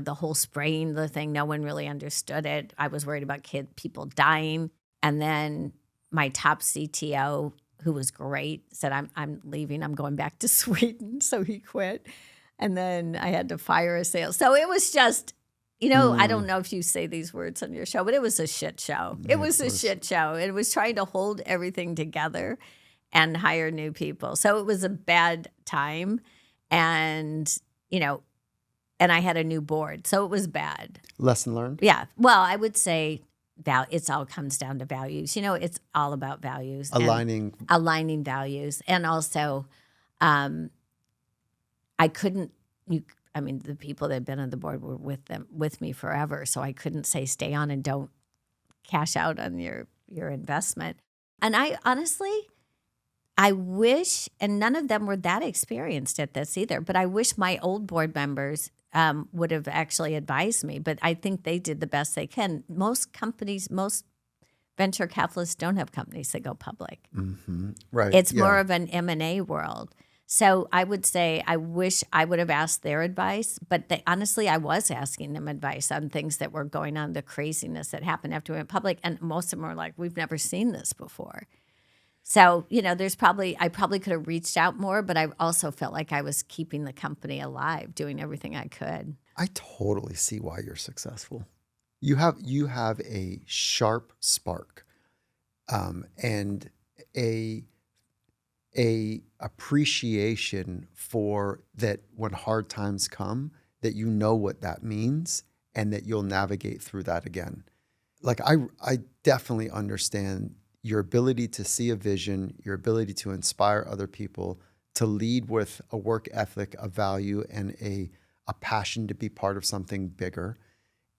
Speaker 1: the whole spraying the thing. No one really understood it. I was worried about people dying. And then my top CTO, who was great, said, I'm leaving. I'm going back to Sweden. So he quit. And then I had to fire a sales. So it was just, I don't know if you say these words on your show, but it was a shit show. It was a shit show. It was trying to hold everything together and hire new people. So it was a bad time. And, and I had a new board. So it was bad.
Speaker 2: Lesson learned?
Speaker 1: Yeah. Well, I would say it all comes down to values. It's all about values.
Speaker 2: Aligning
Speaker 1: values. And also, the people that had been on the board were with me forever. So I couldn't say stay on and don't cash out on your investment. And I honestly, I wish, and none of them were that experienced at this either, but I wish my old board members would have actually advised me. But I think they did the best they can. Most venture capitalists don't have companies that go public.
Speaker 2: Mm-hmm. Right.
Speaker 1: It's more of an M&A world. So I would say I wish I would have asked their advice, but honestly, I was asking them advice on things that were going on, the craziness that happened after we went public. And most of them were like, we've never seen this before. So, I probably could have reached out more, but I also felt like I was keeping the company alive, doing everything I could.
Speaker 2: I totally see why you're successful. You have a sharp spark, and a appreciation for that when hard times come, that you know what that means and that you'll navigate through that again. Like I definitely understand your ability to see a vision, your ability to inspire other people, to lead with a work ethic, a value, and a passion to be part of something bigger.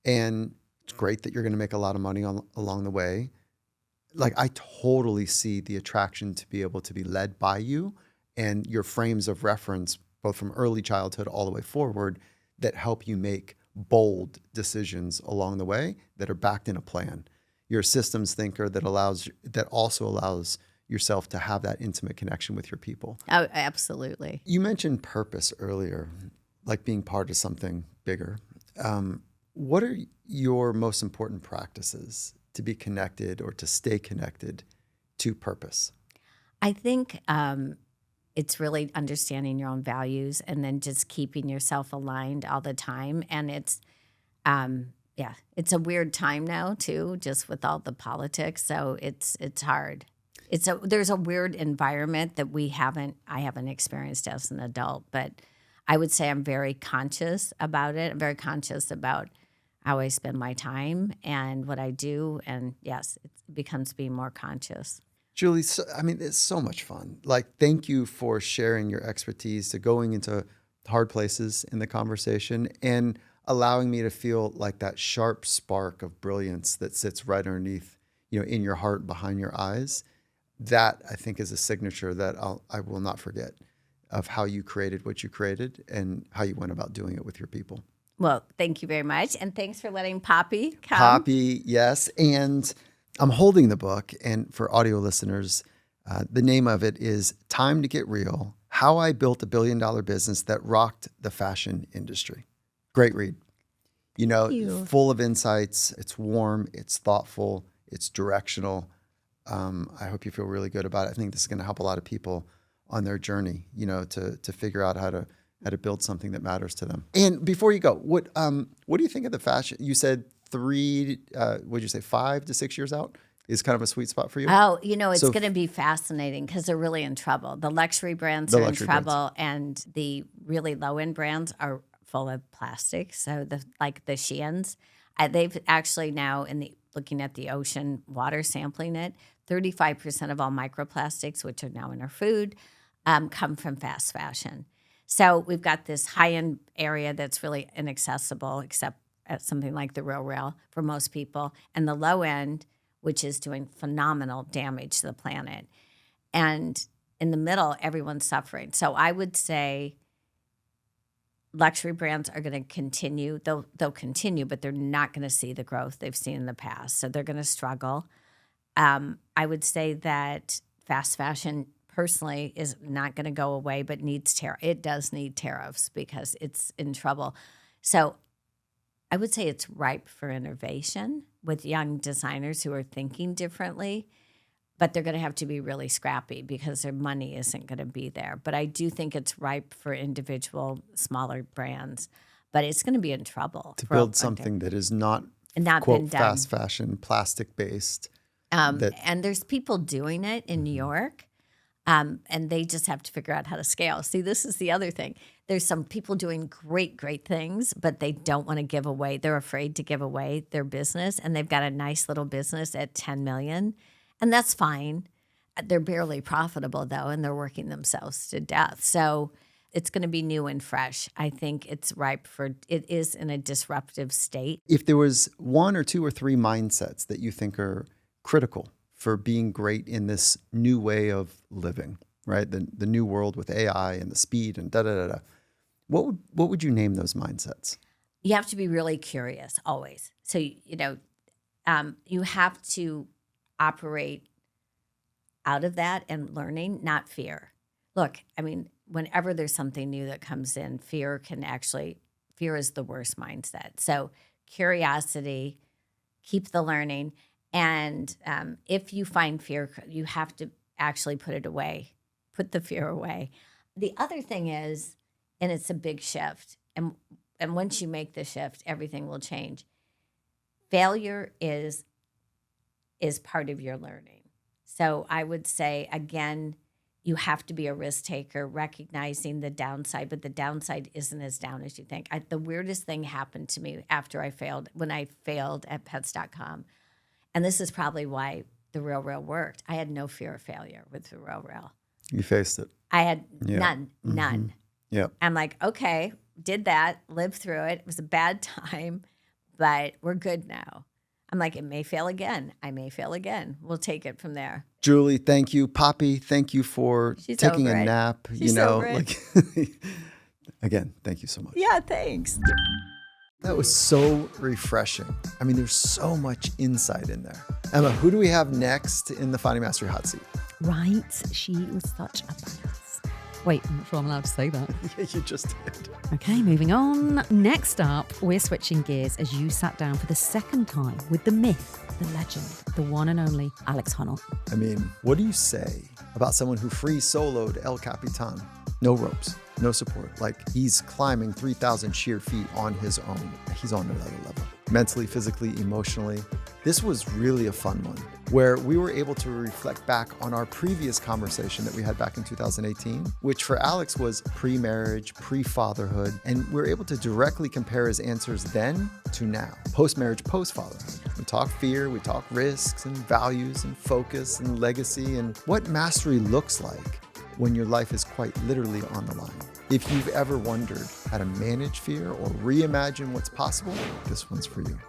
Speaker 2: And it's great that you're going to make a lot of money along the way. Like, I totally see the attraction to be able to be led by you and your frames of reference, both from early childhood all the way forward, that help you make bold decisions along the way that are backed in a plan. You're a systems thinker that also allows yourself to have that intimate connection with your people.
Speaker 1: Oh, absolutely.
Speaker 2: You mentioned purpose earlier, like being part of something bigger. What are your most important practices to be connected or to stay connected to purpose?
Speaker 1: I think it's really understanding your own values and then just keeping yourself aligned all the time. And it's a weird time now too, just with all the politics. So it's hard. There's a weird environment that I haven't experienced as an adult, but I would say I'm very conscious about it. I'm very conscious about how I spend my time and what I do. And yes, it becomes being more conscious.
Speaker 2: Julie, it's so much fun. Like, thank you for sharing your expertise, to going into hard places in the conversation and allowing me to feel like that sharp spark of brilliance that sits right underneath, in your heart, behind your eyes. That, I think, is a signature that I will not forget, of how you created what you created and how you went about doing it with your people.
Speaker 1: Well, thank you very much. And thanks for letting Poppy come.
Speaker 2: Poppy, yes. And I'm holding the book. And for audio listeners, the name of it is Time to Get Real: How I Built a $1 billion Business That Rocked the Fashion Industry. Great read. Full of insights. It's warm. It's thoughtful. It's directional. I hope you feel really good about it. I think this is going to help a lot of people on their journey, to figure out how to how to build something that matters to them. And before you go, what do you think of the fashion? You said 5 to 6 years out is kind of a sweet spot for you?
Speaker 1: Oh, it's going to be fascinating because they're really in trouble. The luxury brands are in trouble, and the really low-end brands are full of plastic. So the Sheins, they've actually now looking at the ocean water, sampling it, 35% of all microplastics, which are now in our food, come from fast fashion. So we've got this high-end area that's really inaccessible, except at something like the RealReal for most people, and the low end, which is doing phenomenal damage to the planet. And in the middle, everyone's suffering. So I would say luxury brands are going to continue. They'll continue, but they're not going to see the growth they've seen in the past. So they're going to struggle. I would say that fast fashion personally is not going to go away, but needs it does need tariffs because it's in trouble. So I would say it's ripe for innovation with young designers who are thinking differently, but they're going to have to be really scrappy because their money isn't going to be there. But I do think it's ripe for individual smaller brands, but it's going to be in trouble.
Speaker 2: To build something that is not quote, fast fashion, plastic based.
Speaker 1: And there's people doing it in New York. And they just have to figure out how to scale. See, this is the other thing. There's some people doing great, great things, but they don't want to give away. They're afraid to give away their business, and they've got a nice little business at $10 million, and that's fine. They're barely profitable, though, and they're working themselves to death. So it's going to be new and fresh. I think it's ripe it is in a disruptive state.
Speaker 2: If there was 1 or 2 or 3 mindsets that you think are critical for being great in this new way of living, right? The new world with AI and the speed and da-da-da-da. What would you name those mindsets?
Speaker 1: You have to be really curious always. So, you have to operate out of that and learning, not fear. Look, whenever there's something new that comes in, fear is the worst mindset. So curiosity, keep the learning. And if you find fear, you have to actually put it away, put the fear away. The other thing is, and it's a big shift, and once you make the shift, everything will change. Failure is part of your learning. So I would say, again, you have to be a risk taker, recognizing the downside, but the downside isn't as down as you think. The weirdest thing happened to me when I failed at pets.com. And this is probably why the RealReal worked. I had no fear of failure with the RealReal.
Speaker 2: You faced it.
Speaker 1: I had none.
Speaker 2: Yeah.
Speaker 1: I'm like, okay, did that, lived through it. It was a bad time, but we're good now. I'm like, it may fail again. I may fail again. We'll take it from there.
Speaker 2: Julie, thank you. Poppy, thank you for taking a nap.
Speaker 1: She's over it.
Speaker 2: Again, thank you so much.
Speaker 1: Yeah, thanks.
Speaker 2: That was so refreshing. There's so much insight in there. Emma, who do we have next in the Finding Mastery hot seat?
Speaker 3: Right. She was such a badass. Wait, I'm not sure I'm allowed to say that.
Speaker 2: Yeah, you just did.
Speaker 3: Okay, moving on. Next up, we're switching gears as you sat down for the second time with the myth, the legend, the one and only Alex Honnold.
Speaker 2: What do you say about someone who free soloed El Capitan? No ropes, no support. He's climbing 3,000 sheer feet on his own. He's on another level. Mentally, physically, emotionally. This was really a fun one where we were able to reflect back on our previous conversation that we had back in 2018, which for Alex was pre-marriage, pre-fatherhood, and we were able to directly compare his answers then to now, post-marriage, post-fatherhood. We talk fear, we talk risks and values and focus and legacy and what mastery looks like when your life is quite literally on the line. If you've ever wondered how to manage fear or reimagine what's possible, this one's for you.